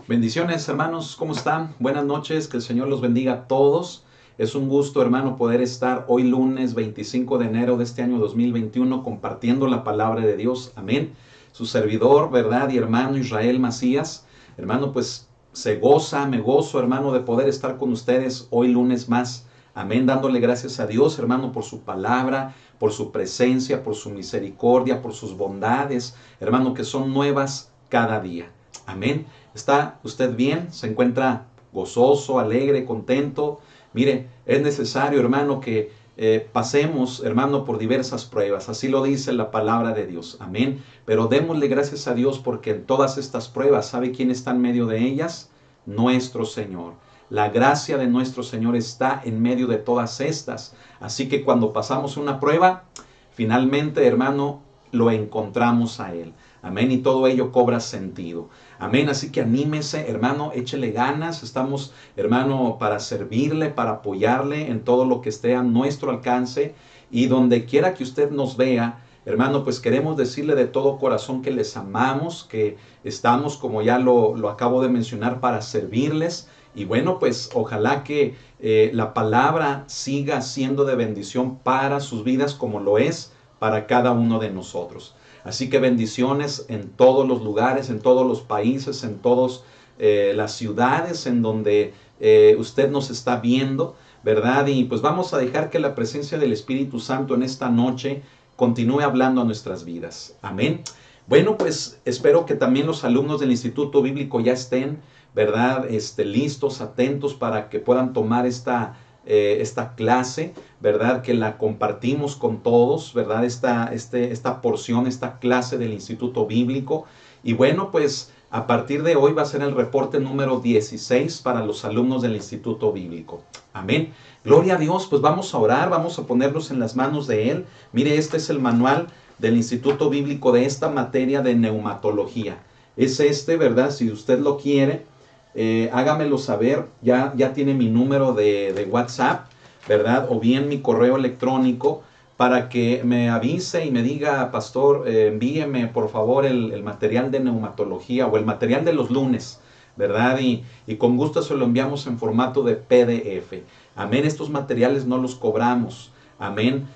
Bendiciones, hermanos, ¿cómo están? Buenas noches, que el Señor los bendiga a todos. Es un gusto, hermano, poder estar hoy lunes 25 de enero de este año 2021 compartiendo la palabra de Dios. Amén. Su servidor, ¿verdad? Y hermano Israel Macías. Hermano, pues me gozo, hermano, de poder estar con ustedes hoy lunes más. Amén, dándole gracias a Dios, hermano, por su palabra, por su presencia, por su misericordia, por sus bondades, hermano, que son nuevas cada día. Amén. ¿Está usted bien? ¿Se encuentra gozoso, alegre, contento? Mire, es necesario, hermano, que pasemos, hermano, por diversas pruebas. Así lo dice la palabra de Dios. Amén. Pero démosle gracias a Dios porque en todas estas pruebas, ¿sabe quién está en medio de ellas? Nuestro Señor. La gracia de nuestro Señor está en medio de todas estas. Así que cuando pasamos una prueba, finalmente, hermano, lo encontramos a Él. Amén. Y todo ello cobra sentido. Amén. Así que anímese, hermano, échele ganas. Estamos, hermano, para servirle, para apoyarle en todo lo que esté a nuestro alcance. Y donde quiera que usted nos vea, hermano, pues queremos decirle de todo corazón que les amamos, que estamos, como ya lo acabo de mencionar, para servirles. Y bueno, pues ojalá que la palabra siga siendo de bendición para sus vidas como lo es para cada uno de nosotros. Así que bendiciones en todos los lugares, en todos los países, en todas las ciudades en donde usted nos está viendo, ¿verdad? Y pues vamos a dejar que la presencia del Espíritu Santo en esta noche continúe hablando a nuestras vidas. Amén. Bueno, pues espero que también los alumnos del Instituto Bíblico ya estén, ¿verdad? Listos, atentos para que puedan tomar esta clase, ¿verdad? Que la compartimos con todos, ¿verdad? Esta porción, esta clase del Instituto Bíblico. Y bueno, pues a partir de hoy va a ser el reporte número 16 para los alumnos del Instituto Bíblico. Amén. Gloria a Dios, pues vamos a orar, vamos a ponerlos en las manos de Él. Mire, este es el manual del Instituto Bíblico de esta materia de neumatología. Es ¿verdad? Si usted lo quiere, hágamelo saber, ya tiene mi número de WhatsApp, ¿verdad? O bien mi correo electrónico para que me avise y me diga, pastor, envíeme por favor el material de neumatología o el material de los lunes, ¿verdad? Y con gusto se lo enviamos en formato de PDF. Amén, estos materiales no los cobramos. Amén,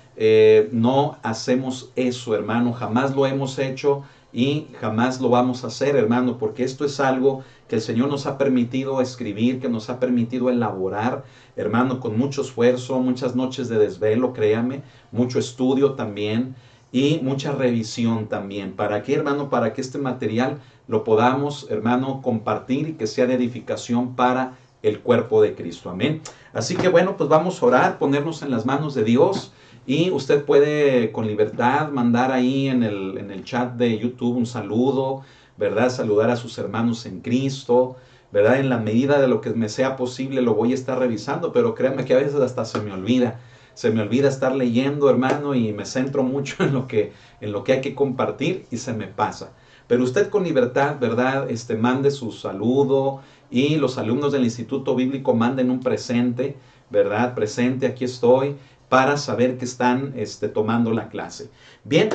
no hacemos eso, hermano, jamás lo hemos hecho y jamás lo vamos a hacer, hermano, porque esto es algo que el Señor nos ha permitido escribir, que nos ha permitido elaborar, hermano, con mucho esfuerzo, muchas noches de desvelo, créame, mucho estudio también y mucha revisión también. ¿Para qué, hermano? Para que este material lo podamos, hermano, compartir y que sea de edificación para el cuerpo de Cristo. Amén. Así que bueno, pues vamos a orar, ponernos en las manos de Dios. Y usted puede con libertad mandar ahí en el chat de YouTube un saludo, ¿verdad? Saludar a sus hermanos en Cristo, ¿verdad? En la medida de lo que me sea posible lo voy a estar revisando, pero créanme que a veces hasta se me olvida. Se me olvida estar leyendo, hermano, y me centro mucho en lo que hay que compartir y se me pasa. Pero usted con libertad, ¿verdad? Mande su saludo y los alumnos del Instituto Bíblico manden un presente, ¿verdad? Presente, aquí estoy, para saber que están tomando la clase. Bien,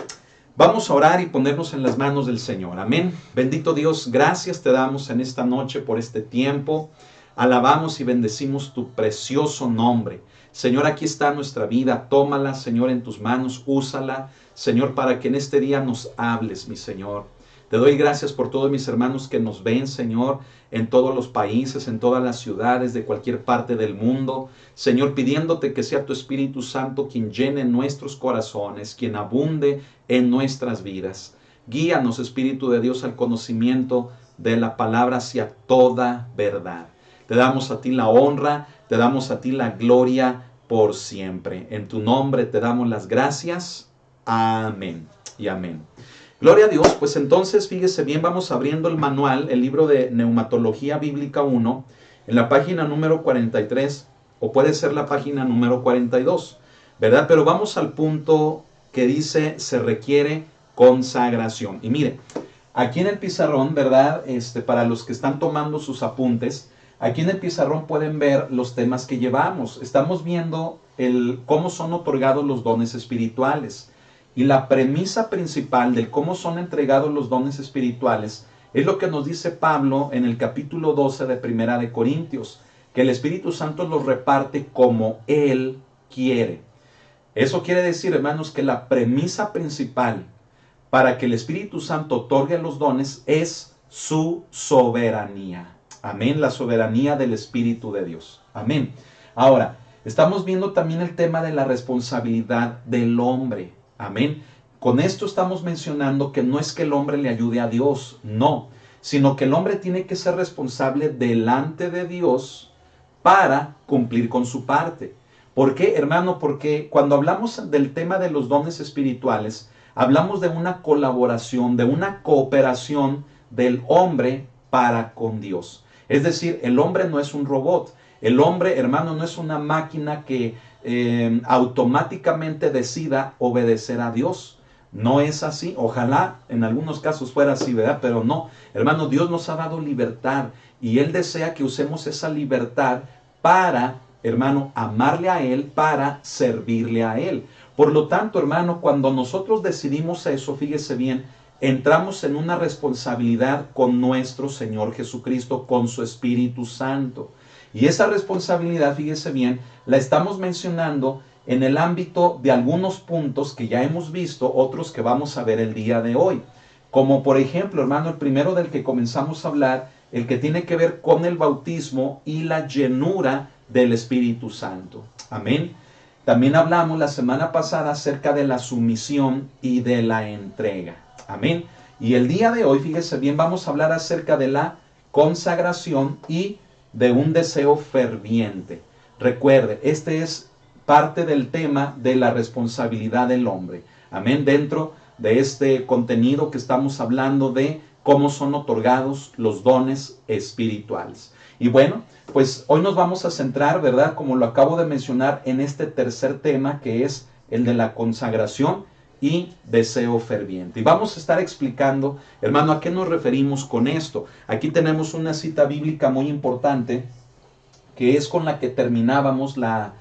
vamos a orar y ponernos en las manos del Señor. Amén. Bendito Dios, gracias te damos en esta noche por este tiempo. Alabamos y bendecimos tu precioso nombre. Señor, aquí está nuestra vida. Tómala, Señor, en tus manos. Úsala, Señor, para que en este día nos hables, mi Señor. Te doy gracias por todos mis hermanos que nos ven, Señor, en todos los países, en todas las ciudades, de cualquier parte del mundo. Señor, pidiéndote que sea tu Espíritu Santo quien llene nuestros corazones, quien abunde en nuestras vidas. Guíanos, Espíritu de Dios, al conocimiento de la palabra hacia toda verdad. Te damos a ti la honra, te damos a ti la gloria por siempre. En tu nombre te damos las gracias. Amén y amén. Gloria a Dios, pues entonces fíjese bien, vamos abriendo el manual, el libro de Neumatología Bíblica 1, en la página número 43, o puede ser la página número 42, ¿verdad? Pero vamos al punto que dice, se requiere consagración. Y mire, aquí en el pizarrón, ¿verdad? Para los que están tomando sus apuntes, aquí en el pizarrón pueden ver los temas que llevamos. Estamos viendo cómo son otorgados los dones espirituales. Y la premisa principal de cómo son entregados los dones espirituales Es lo que nos dice Pablo en el capítulo 12 de Primera de Corintios, que el Espíritu Santo los reparte como Él quiere. Eso quiere decir, hermanos, que la premisa principal para que el Espíritu Santo otorgue los dones es su soberanía. Amén, la soberanía del Espíritu de Dios. Amén. Ahora, estamos viendo también el tema de la responsabilidad del hombre. Amén. Con esto estamos mencionando que no es que el hombre le ayude a Dios, no, sino que el hombre tiene que ser responsable delante de Dios para cumplir con su parte. ¿Por qué, hermano? Porque cuando hablamos del tema de los dones espirituales, hablamos de una colaboración, de una cooperación del hombre para con Dios. Es decir, el hombre no es un robot. El hombre, hermano, no es una máquina que automáticamente decida obedecer a Dios. No es así. Ojalá en algunos casos fuera así, ¿verdad? Pero no. Hermano, Dios nos ha dado libertad y Él desea que usemos esa libertad para, hermano, amarle a Él, para servirle a Él. Por lo tanto, hermano, cuando nosotros decidimos eso, fíjese bien, entramos en una responsabilidad con nuestro Señor Jesucristo, con su Espíritu Santo. Y esa responsabilidad, fíjese bien, la estamos mencionando en el ámbito de algunos puntos que ya hemos visto, otros que vamos a ver el día de hoy. Como por ejemplo, hermano, el primero del que comenzamos a hablar, el que tiene que ver con el bautismo y la llenura del Espíritu Santo. Amén. También hablamos la semana pasada acerca de la sumisión y de la entrega. Amén. Y el día de hoy, fíjese bien, vamos a hablar acerca de la consagración y de un deseo ferviente. Recuerde, este es parte del tema de la responsabilidad del hombre. Amén. Dentro de este contenido que estamos hablando de cómo son otorgados los dones espirituales. Y bueno, pues hoy nos vamos a centrar, ¿verdad? Como lo acabo de mencionar, en este tercer tema que es el de la consagración y deseo ferviente. Y vamos a estar explicando, hermano, a qué nos referimos con esto. Aquí tenemos una cita bíblica muy importante que es con la que terminábamos la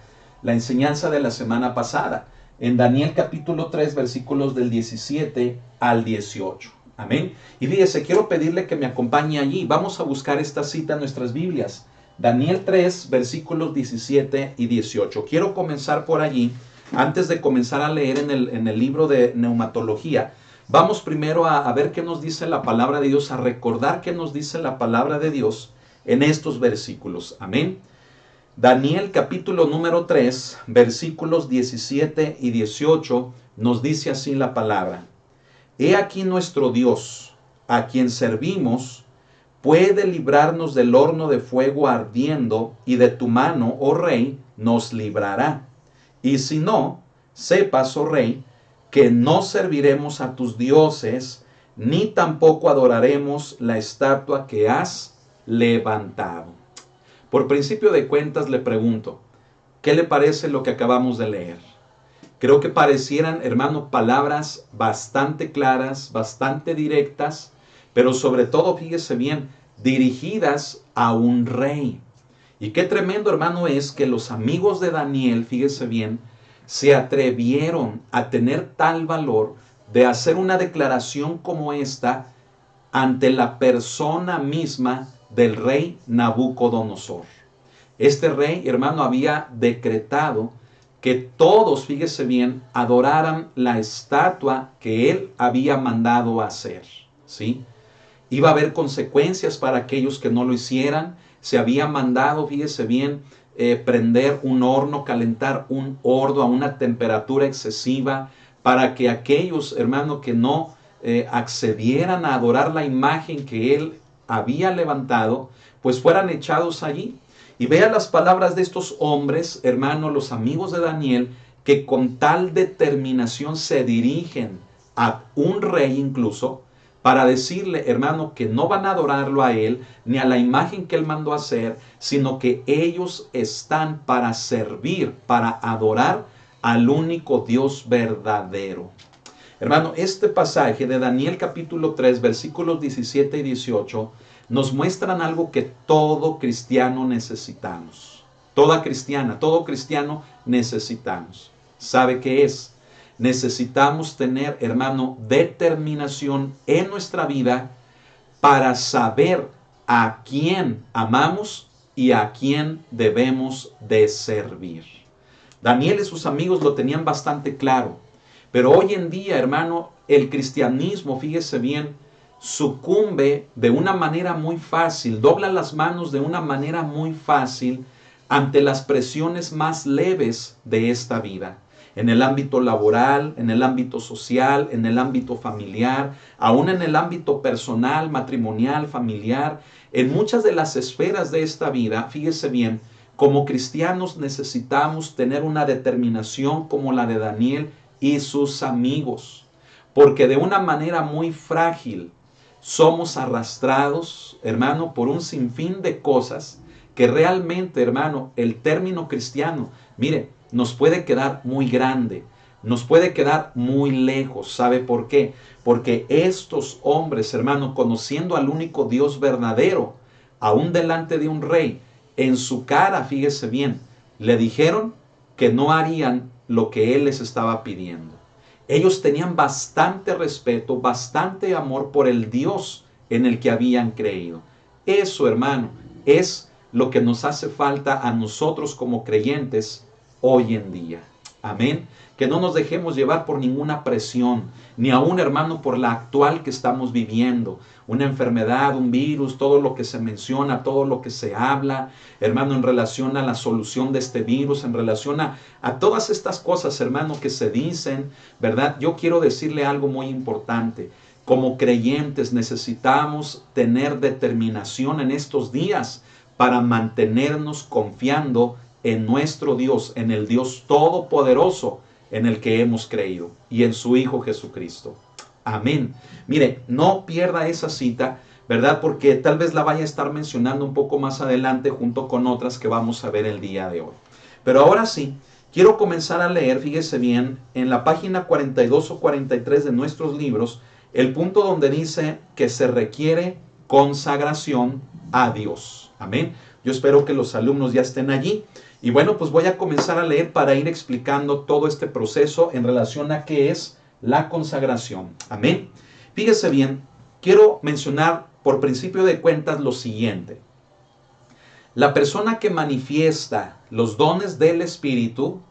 enseñanza de la semana pasada. En Daniel capítulo 3, versículos del 17 al 18. Amén. Y fíjese, quiero pedirle que me acompañe allí. Vamos a buscar esta cita en nuestras Biblias. Daniel 3, versículos 17 y 18. Quiero comenzar por allí. Antes de comenzar a leer en el libro de Neumatología, vamos primero a ver qué nos dice la palabra de Dios, a recordar qué nos dice la palabra de Dios en estos versículos. Amén. Daniel capítulo número 3, versículos 17 y 18, nos dice así la palabra. He aquí nuestro Dios, a quien servimos, puede librarnos del horno de fuego ardiendo, y de tu mano, oh rey, nos librará. Y si no, sepas, oh rey, que no serviremos a tus dioses, ni tampoco adoraremos la estatua que has levantado. Por principio de cuentas le pregunto, ¿qué le parece lo que acabamos de leer? Creo que parecieran, hermano, palabras bastante claras, bastante directas, pero sobre todo, fíjese bien, dirigidas a un rey. Y qué tremendo, hermano, es que los amigos de Daniel, fíjese bien, se atrevieron a tener tal valor de hacer una declaración como esta ante la persona misma del rey Nabucodonosor. Este rey, hermano, había decretado que todos, fíjese bien, adoraran la estatua que él había mandado hacer, ¿sí? Iba a haber consecuencias para aquellos que no lo hicieran. Se había mandado, fíjese bien, prender un horno, calentar un horno a una temperatura excesiva para que aquellos, hermano, que no accedieran a adorar la imagen que él había levantado, pues fueran echados allí. Y vea las palabras de estos hombres, hermano, los amigos de Daniel, que con tal determinación se dirigen a un rey incluso, para decirle, hermano, que no van a adorarlo a él, ni a la imagen que él mandó hacer, sino que ellos están para servir, para adorar al único Dios verdadero. Hermano, este pasaje de Daniel capítulo 3, versículos 17 y 18, nos muestran algo que todo cristiano necesitamos. Toda cristiana, todo cristiano necesitamos. ¿Sabe qué es? Necesitamos tener, hermano, determinación en nuestra vida para saber a quién amamos y a quién debemos de servir. Daniel y sus amigos lo tenían bastante claro, pero hoy en día, hermano, el cristianismo, fíjese bien, sucumbe de una manera muy fácil, dobla las manos de una manera muy fácil ante las presiones más leves de esta vida. En el ámbito laboral, en el ámbito social, en el ámbito familiar, aún en el ámbito personal, matrimonial, familiar, en muchas de las esferas de esta vida, fíjese bien, como cristianos necesitamos tener una determinación como la de Daniel y sus amigos, porque de una manera muy frágil somos arrastrados, hermano, por un sinfín de cosas que realmente, hermano, el término cristiano, mire, nos puede quedar muy grande, nos puede quedar muy lejos. ¿Sabe por qué? Porque estos hombres, hermano, conociendo al único Dios verdadero, aún delante de un rey, en su cara, fíjese bien, le dijeron que no harían lo que él les estaba pidiendo. Ellos tenían bastante respeto, bastante amor por el Dios en el que habían creído. Eso, hermano, es lo que nos hace falta a nosotros como creyentes hoy en día. Amén. Que no nos dejemos llevar por ninguna presión, ni aún, hermano, por la actual que estamos viviendo. Una enfermedad, un virus, todo lo que se menciona, todo lo que se habla, hermano, en relación a la solución de este virus, en relación a todas estas cosas, hermano, que se dicen, ¿verdad? Yo quiero decirle algo muy importante. Como creyentes necesitamos tener determinación en estos días para mantenernos confiando en nuestro Dios, en el Dios todopoderoso en el que hemos creído y en su Hijo Jesucristo. Amén. Mire, no pierda esa cita, ¿verdad? Porque tal vez la vaya a estar mencionando un poco más adelante junto con otras que vamos a ver el día de hoy. Pero ahora sí, quiero comenzar a leer, fíjese bien, en la página 42 o 43 de nuestros libros, el punto donde dice que se requiere consagración a Dios. Amén. Yo espero que los alumnos ya estén allí. Y bueno, pues voy a comenzar a leer para ir explicando todo este proceso en relación a qué es la consagración. Amén. Fíjese bien, quiero mencionar por principio de cuentas lo siguiente. La persona que manifiesta los dones del Espíritu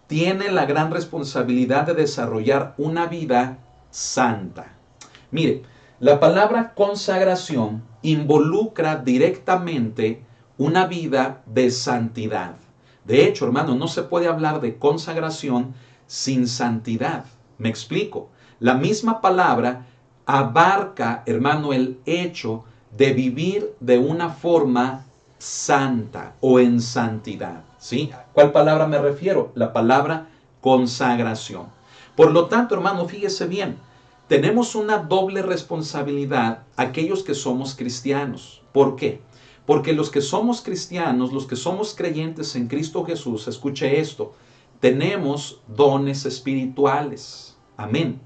tiene la gran responsabilidad de desarrollar una vida santa. Mire, la palabra consagración involucra directamente una vida de santidad. De hecho, hermano, no se puede hablar de consagración sin santidad. Me explico. La misma palabra abarca, hermano, el hecho de vivir de una forma santa o en santidad. ¿Sí? ¿A cuál palabra me refiero? La palabra consagración. Por lo tanto, hermano, fíjese bien, tenemos una doble responsabilidad aquellos que somos cristianos. ¿Por qué? Porque los que somos cristianos, los que somos creyentes en Cristo Jesús, escuche esto, tenemos dones espirituales. Amén.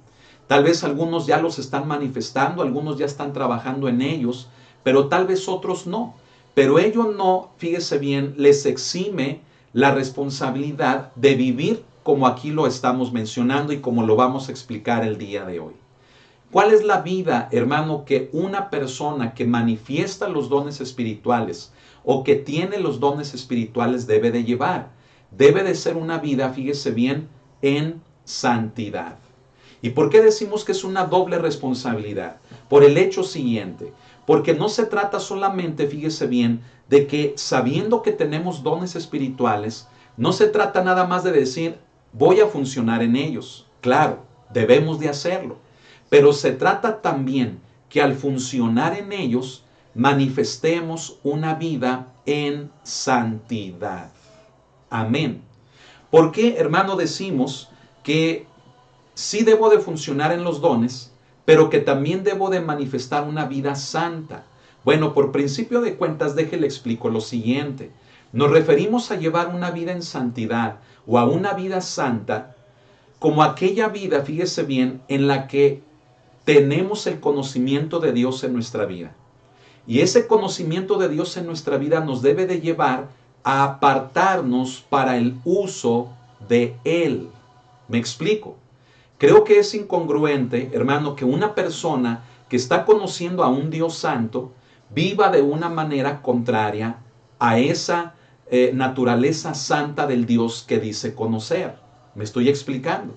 Tal vez algunos ya los están manifestando, algunos ya están trabajando en ellos, pero tal vez otros no. Pero ello no, fíjese bien, les exime la responsabilidad de vivir como aquí lo estamos mencionando y como lo vamos a explicar el día de hoy. ¿Cuál es la vida, hermano, que una persona que manifiesta los dones espirituales o que tiene los dones espirituales debe de llevar? Debe de ser una vida, fíjese bien, en santidad. ¿Y por qué decimos que es una doble responsabilidad? Por el hecho siguiente, porque no se trata solamente, fíjese bien, de que sabiendo que tenemos dones espirituales, no se trata nada más de decir, voy a funcionar en ellos. Claro, debemos de hacerlo. Pero se trata también que al funcionar en ellos manifestemos una vida en santidad. Amén. ¿Por qué, hermano, decimos que sí debo de funcionar en los dones, pero que también debo de manifestar una vida santa? Bueno, por principio de cuentas, déjele explico lo siguiente. Nos referimos a llevar una vida en santidad o a una vida santa como aquella vida, fíjese bien, en la que tenemos el conocimiento de Dios en nuestra vida. Y ese conocimiento de Dios en nuestra vida nos debe de llevar a apartarnos para el uso de Él. ¿Me explico? Creo que es incongruente, hermano, que una persona que está conociendo a un Dios santo, viva de una manera contraria a esa naturaleza santa del Dios que dice conocer. ¿Me estoy explicando?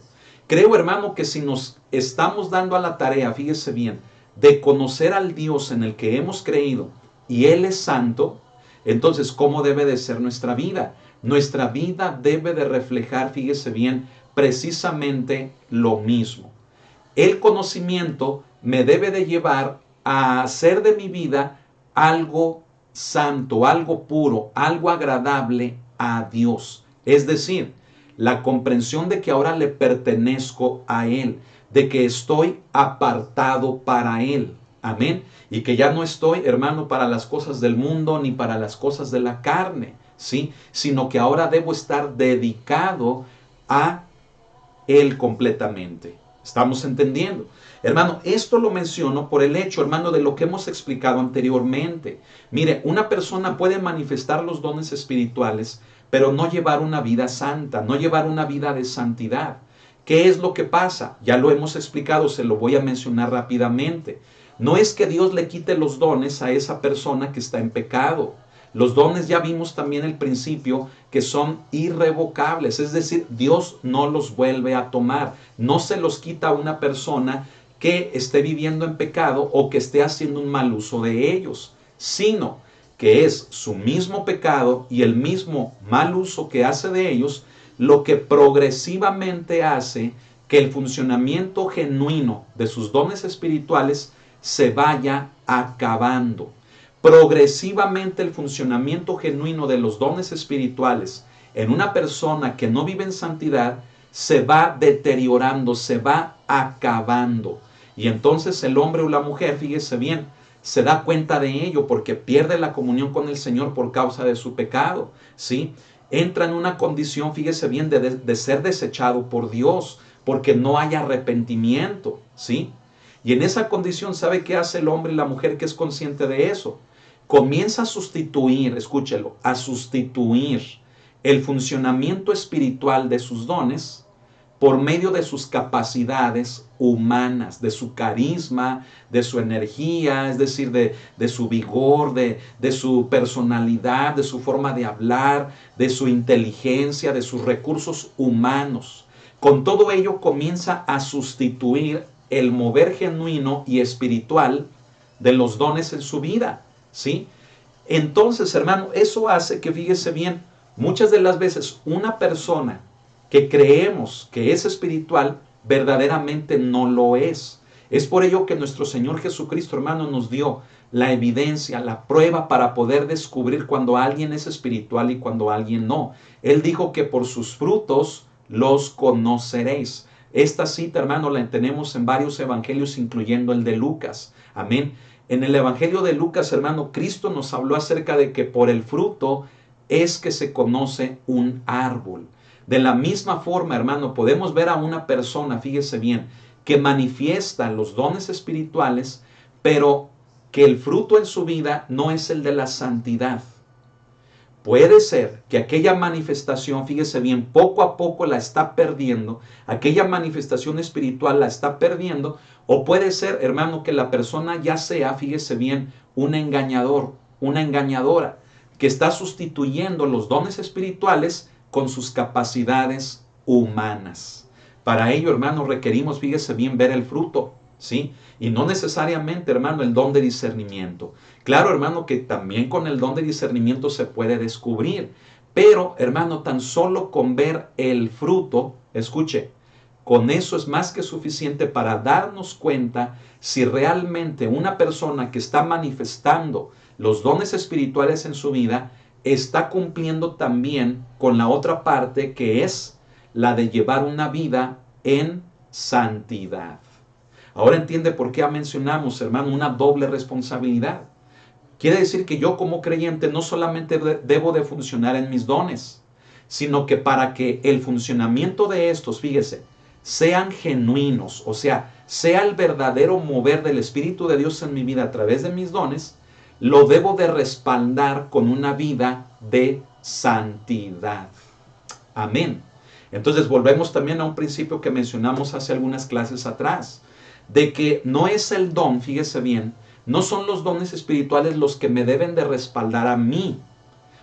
Creo, hermano, que si nos estamos dando a la tarea, fíjese bien, de conocer al Dios en el que hemos creído y Él es santo, entonces, ¿cómo debe de ser nuestra vida? Nuestra vida debe de reflejar, fíjese bien, precisamente lo mismo. El conocimiento me debe de llevar a hacer de mi vida algo santo, algo puro, algo agradable a Dios. Es decir, la comprensión de que ahora le pertenezco a Él, de que estoy apartado para Él. Amén. Y que ya no estoy, hermano, para las cosas del mundo ni para las cosas de la carne, ¿sí? Sino que ahora debo estar dedicado a Él completamente. ¿Estamos entendiendo? Hermano, esto lo menciono por el hecho, hermano, de lo que hemos explicado anteriormente. Mire, una persona puede manifestar los dones espirituales, pero no llevar una vida santa, no llevar una vida de santidad. ¿Qué es lo que pasa? Ya lo hemos explicado, se lo voy a mencionar rápidamente. No es que Dios le quite los dones a esa persona que está en pecado. Los dones ya vimos también el principio que son irrevocables, es decir, Dios no los vuelve a tomar, no se los quita a una persona que esté viviendo en pecado o que esté haciendo un mal uso de ellos, sino que es su mismo pecado y el mismo mal uso que hace de ellos lo que progresivamente hace que el funcionamiento genuino de sus dones espirituales se vaya acabando. Progresivamente el funcionamiento genuino de los dones espirituales en una persona que no vive en santidad se va deteriorando, se va acabando. Y entonces el hombre o la mujer, fíjese bien, se da cuenta de ello porque pierde la comunión con el Señor por causa de su pecado, ¿sí? Entra en una condición, fíjese bien, de ser desechado por Dios porque no hay arrepentimiento, ¿sí? Y en esa condición, ¿sabe qué hace el hombre y la mujer que es consciente de eso? Comienza a sustituir, escúchelo, a sustituir el funcionamiento espiritual de sus dones por medio de sus capacidades humanas, de su carisma, de su energía, es decir, de su vigor, de su personalidad, de su forma de hablar, de su inteligencia, de sus recursos humanos. Con todo ello comienza a sustituir el mover genuino y espiritual de los dones en su vida, ¿sí? Entonces, hermano, eso hace que, fíjese bien, muchas de las veces una persona que creemos que es espiritual, verdaderamente no lo es. Es por ello que nuestro Señor Jesucristo, hermano, nos dio la evidencia, la prueba para poder descubrir cuando alguien es espiritual y cuando alguien no. Él dijo que por sus frutos los conoceréis. Esta cita, hermano, la tenemos en varios evangelios, incluyendo el de Lucas. Amén. En el evangelio de Lucas, hermano, Cristo nos habló acerca de que por el fruto es que se conoce un árbol. De la misma forma, hermano, podemos ver a una persona, fíjese bien, que manifiesta los dones espirituales, pero que el fruto en su vida no es el de la santidad. Puede ser que aquella manifestación, fíjese bien, poco a poco la está perdiendo, aquella manifestación espiritual la está perdiendo, o puede ser, hermano, que la persona ya sea, fíjese bien, un engañador, una engañadora, que está sustituyendo los dones espirituales con sus capacidades humanas. Para ello, hermano, requerimos, fíjese bien, ver el fruto, ¿sí? Y no necesariamente, hermano, el don de discernimiento. Claro, hermano, que también con el don de discernimiento se puede descubrir. Pero, hermano, tan solo con ver el fruto, escuche, con eso es más que suficiente para darnos cuenta si realmente una persona que está manifestando los dones espirituales en su vida está cumpliendo también con la otra parte, que es la de llevar una vida en santidad. Ahora entiende por qué mencionamos, hermano, una doble responsabilidad. Quiere decir que yo como creyente no solamente debo de funcionar en mis dones, sino que para que el funcionamiento de estos, fíjese, sean genuinos, o sea, sea el verdadero mover del Espíritu de Dios en mi vida a través de mis dones, lo debo de respaldar con una vida de santidad. Amén. Entonces volvemos también a un principio que mencionamos hace algunas clases atrás. de que no es el don, fíjese bien, no son los dones espirituales los que me deben de respaldar a mí,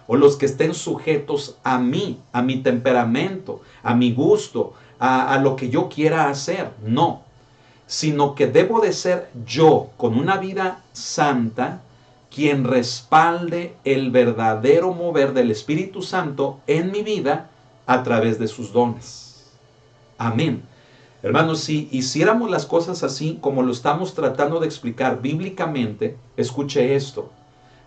o los que estén sujetos a mí, a mi temperamento, a mi gusto, a lo que yo quiera hacer. No, sino que debo de ser yo, con una vida santa, quien respalde el verdadero mover del Espíritu Santo en mi vida a través de sus dones. Amén. Hermanos, si hiciéramos las cosas así como lo estamos tratando de explicar bíblicamente, escuche esto: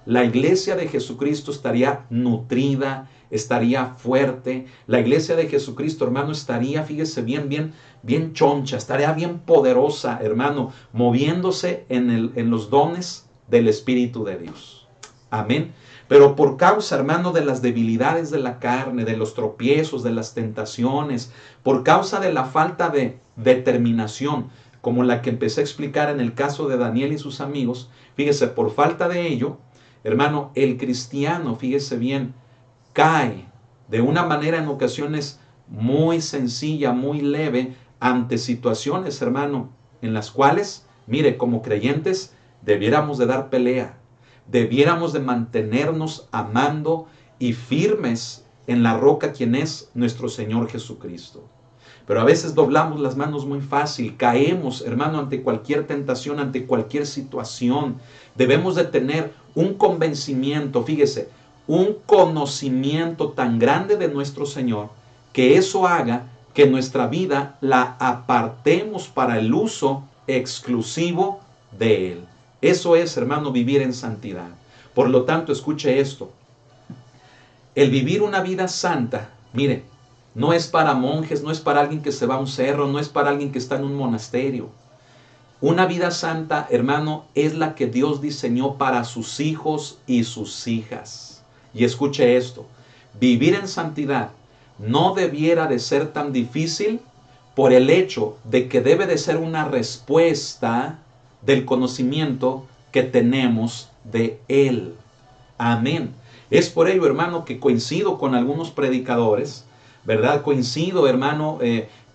la iglesia de Jesucristo estaría nutrida, estaría fuerte. La iglesia de Jesucristo, hermano, estaría, fíjese bien choncha, estaría bien poderosa, hermano, moviéndose en los dones del Espíritu de Dios. Amén. Pero por causa, hermano, de las debilidades de la carne, de los tropiezos, de las tentaciones, por causa de la falta de determinación, como la que empecé a explicar en el caso de Daniel y sus amigos, fíjese, por falta de ello, hermano, el cristiano, fíjese bien, cae de una manera en ocasiones muy sencilla, muy leve, ante situaciones, hermano, en las cuales, mire, como creyentes, debiéramos de dar pelea, debiéramos de mantenernos amando y firmes en la roca, quien es nuestro Señor Jesucristo. Pero a veces doblamos las manos muy fácil, caemos, hermano, ante cualquier tentación, ante cualquier situación. Debemos de tener un convencimiento, fíjese, un conocimiento tan grande de nuestro Señor, que eso haga que nuestra vida la apartemos para el uso exclusivo de Él. Eso es, hermano, vivir en santidad. Por lo tanto, escuche esto: el vivir una vida santa, mire, no es para monjes, no es para alguien que se va a un cerro, no es para alguien que está en un monasterio. Una vida santa, hermano, es la que Dios diseñó para sus hijos y sus hijas. Y escuche esto: vivir en santidad no debiera de ser tan difícil por el hecho de que debe de ser una respuesta del conocimiento que tenemos de Él. Amén. Es por ello, hermano, que coincido con algunos predicadores, ¿verdad? Coincido, hermano,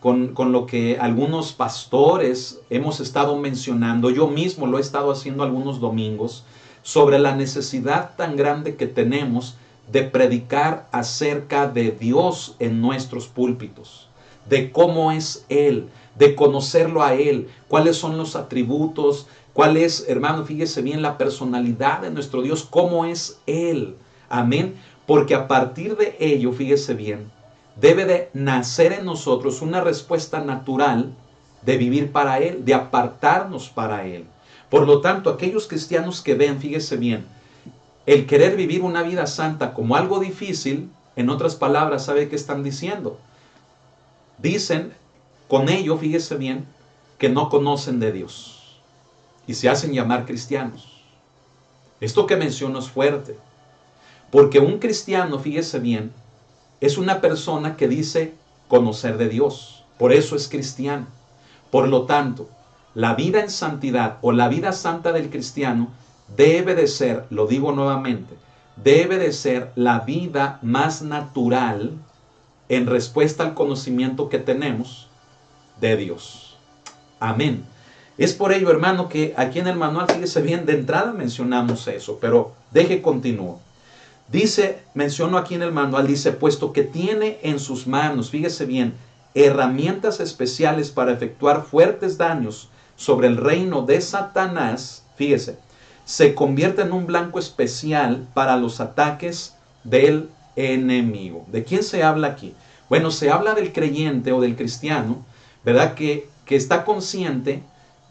con lo que algunos pastores hemos estado mencionando. Yo mismo lo he estado haciendo algunos domingos, sobre la necesidad tan grande que tenemos de predicar acerca de Dios en nuestros púlpitos, de cómo es Él, de conocerlo a Él, cuáles son los atributos, cuál es, hermano, fíjese bien, la personalidad de nuestro Dios, cómo es Él. Amén. Porque a partir de ello, fíjese bien, debe de nacer en nosotros una respuesta natural de vivir para Él, de apartarnos para Él. Por lo tanto, aquellos cristianos que ven, fíjese bien, el querer vivir una vida santa como algo difícil, en otras palabras, ¿sabe qué están diciendo? Dicen con ello, fíjese bien, que no conocen de Dios y se hacen llamar cristianos. Esto que menciono es fuerte, porque un cristiano, fíjese bien, es una persona que dice conocer de Dios, por eso es cristiano. Por lo tanto, la vida en santidad o la vida santa del cristiano debe de ser, lo digo nuevamente, debe de ser la vida más natural en respuesta al conocimiento que tenemos de Dios. Amén. Es por ello, hermano, que aquí en el manual, fíjese bien, de entrada mencionamos eso, pero deje continúo. Dice, menciono aquí en el manual, dice, puesto que tiene en sus manos, fíjese bien, herramientas especiales para efectuar fuertes daños sobre el reino de Satanás, fíjese, se convierte en un blanco especial para los ataques del enemigo. ¿De quién se habla aquí? Bueno, se habla del creyente o del cristiano, ¿verdad? Que está consciente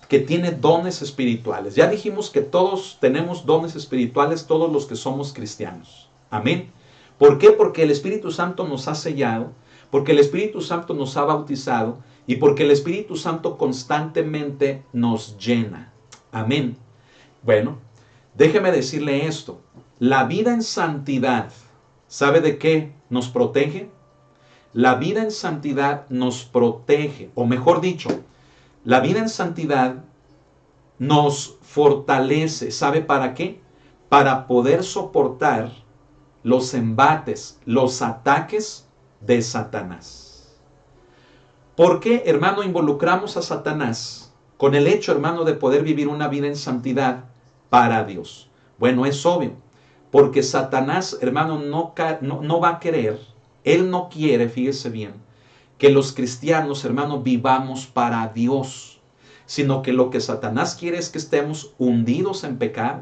que tiene dones espirituales. Ya dijimos que todos tenemos dones espirituales, todos los que somos cristianos. Amén. ¿Por qué? Porque el Espíritu Santo nos ha sellado, porque el Espíritu Santo nos ha bautizado y porque el Espíritu Santo constantemente nos llena. Amén. Bueno, déjeme decirle esto. La vida en santidad, ¿sabe de qué nos protege? La vida en santidad nos protege, o mejor dicho, la vida en santidad nos fortalece. ¿Sabe para qué? Para poder soportar los embates, los ataques de Satanás. ¿Por qué, hermano, involucramos a Satanás con el hecho, hermano, de poder vivir una vida en santidad para Dios? Bueno, es obvio, porque Satanás, hermano, no va a querer, él no quiere, fíjese bien, que los cristianos, hermano, vivamos para Dios, sino que lo que Satanás quiere es que estemos hundidos en pecado,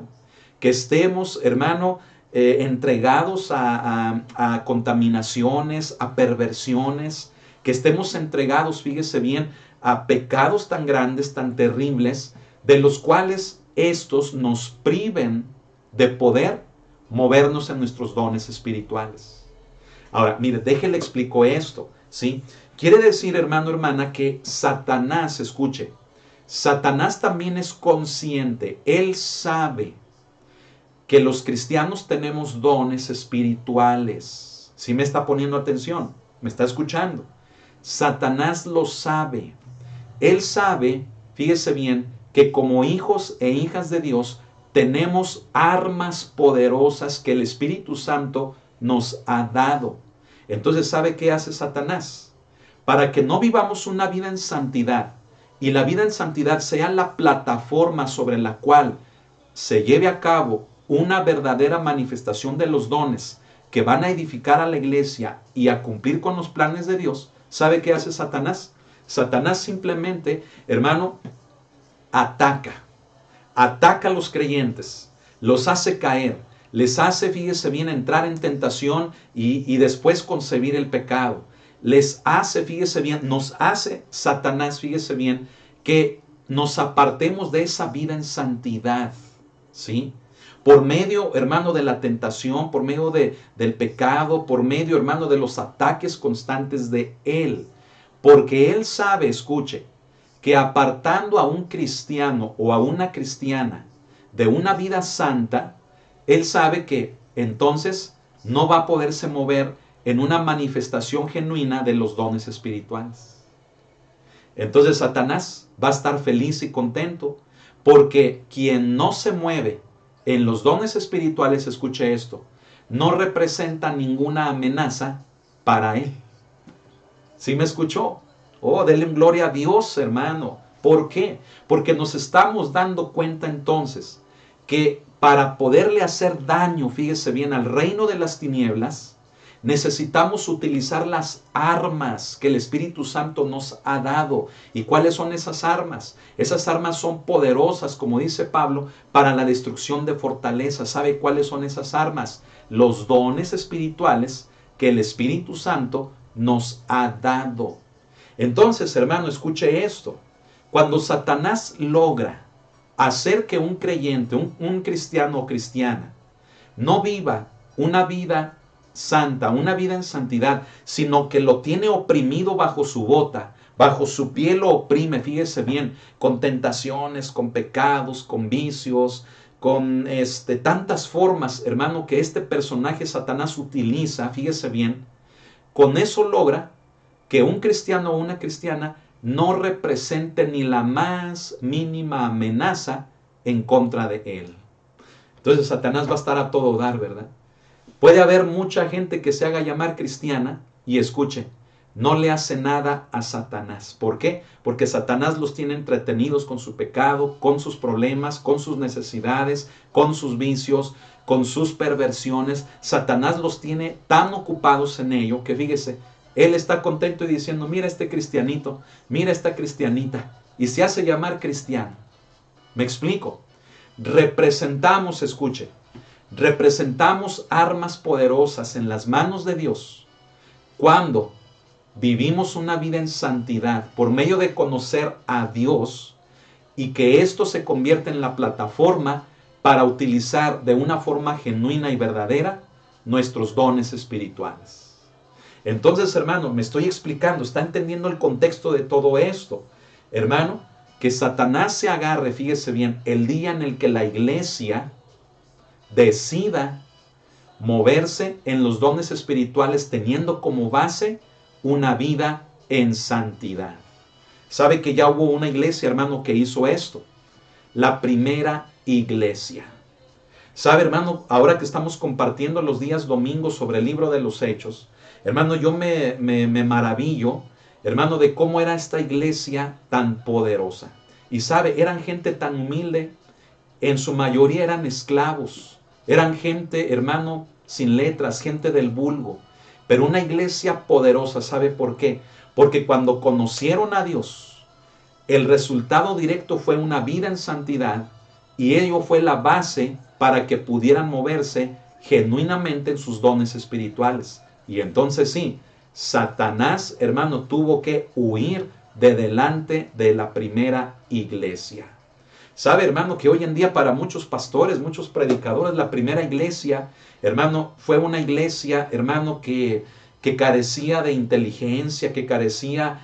que estemos, hermano, entregados a contaminaciones, a perversiones, que estemos entregados, fíjese bien, a pecados tan grandes, tan terribles, de los cuales estos nos priven de poder movernos en nuestros dones espirituales. Ahora, mire, déjele explico esto, ¿sí? Quiere decir, hermano, hermana, que Satanás, escuche, Satanás también es consciente, él sabe que los cristianos tenemos dones espirituales. ¿Sí me está poniendo atención? ¿Me está escuchando? Satanás lo sabe. Él sabe, fíjese bien, que como hijos e hijas de Dios tenemos armas poderosas que el Espíritu Santo nos ha dado. Entonces, ¿sabe qué hace Satanás? Para que no vivamos una vida en santidad y la vida en santidad sea la plataforma sobre la cual se lleve a cabo una verdadera manifestación de los dones que van a edificar a la iglesia y a cumplir con los planes de Dios, ¿sabe qué hace Satanás? Satanás simplemente, hermano, ataca a los creyentes, los hace caer, les hace, fíjese bien, entrar en tentación y después concebir el pecado. Les hace, fíjese bien, nos hace Satanás, fíjese bien, que nos apartemos de esa vida en santidad, ¿sí? Por medio, hermano, de la tentación, por medio del pecado, por medio, hermano, de los ataques constantes de él. Porque él sabe, escuche, que apartando a un cristiano o a una cristiana de una vida santa, él sabe que entonces no va a poderse mover en una manifestación genuina de los dones espirituales. Entonces Satanás va a estar feliz y contento porque quien no se mueve en los dones espirituales, escuche esto, no representa ninguna amenaza para él. ¿Sí me escuchó? Oh, denle gloria a Dios, hermano. ¿Por qué? Porque nos estamos dando cuenta entonces que para poderle hacer daño, fíjese bien, al reino de las tinieblas, necesitamos utilizar las armas que el Espíritu Santo nos ha dado. ¿Y cuáles son esas armas? Esas armas son poderosas, como dice Pablo, para la destrucción de fortalezas. ¿Sabe cuáles son esas armas? Los dones espirituales que el Espíritu Santo nos ha dado. Entonces, hermano, escuche esto. Cuando Satanás logra hacer que un creyente, un cristiano o cristiana, no viva una vida santa, una vida en santidad, sino que lo tiene oprimido bajo su bota, bajo su piel lo oprime, fíjese bien, con tentaciones, con pecados, con vicios, con tantas formas, hermano, que este personaje Satanás utiliza, fíjese bien, con eso logra que un cristiano o una cristiana no represente ni la más mínima amenaza en contra de él. Entonces Satanás va a estar a todo dar, ¿verdad? Puede haber mucha gente que se haga llamar cristiana y escuche, no le hace nada a Satanás. ¿Por qué? Porque Satanás los tiene entretenidos con su pecado, con sus problemas, con sus necesidades, con sus vicios, con sus perversiones. Satanás los tiene tan ocupados en ello que fíjese, él está contento y diciendo, mira este cristianito, mira esta cristianita, y se hace llamar cristiano. ¿Me explico? Representamos, escuche, representamos armas poderosas en las manos de Dios cuando vivimos una vida en santidad por medio de conocer a Dios y que esto se convierte en la plataforma para utilizar de una forma genuina y verdadera nuestros dones espirituales. Entonces, hermano, me estoy explicando, ¿está entendiendo el contexto de todo esto? Hermano, que Satanás se agarre, fíjese bien, el día en el que la iglesia decida moverse en los dones espirituales teniendo como base una vida en santidad. ¿Sabe que ya hubo una iglesia, hermano, que hizo esto? La primera iglesia. ¿Sabe, hermano? Ahora que estamos compartiendo los días domingos sobre el libro de los Hechos, hermano, yo me maravillo, hermano, de cómo era esta iglesia tan poderosa. Y sabe, eran gente tan humilde, en su mayoría eran esclavos, eran gente, hermano, sin letras, gente del vulgo, pero una iglesia poderosa. ¿Sabe por qué? Porque cuando conocieron a Dios, el resultado directo fue una vida en santidad, y ello fue la base para que pudieran moverse genuinamente en sus dones espirituales. Y entonces sí, Satanás, hermano, tuvo que huir de delante de la primera iglesia. Sabe, hermano, que hoy en día para muchos pastores, muchos predicadores, la primera iglesia, hermano, fue una iglesia, hermano, que carecía de inteligencia, que carecía,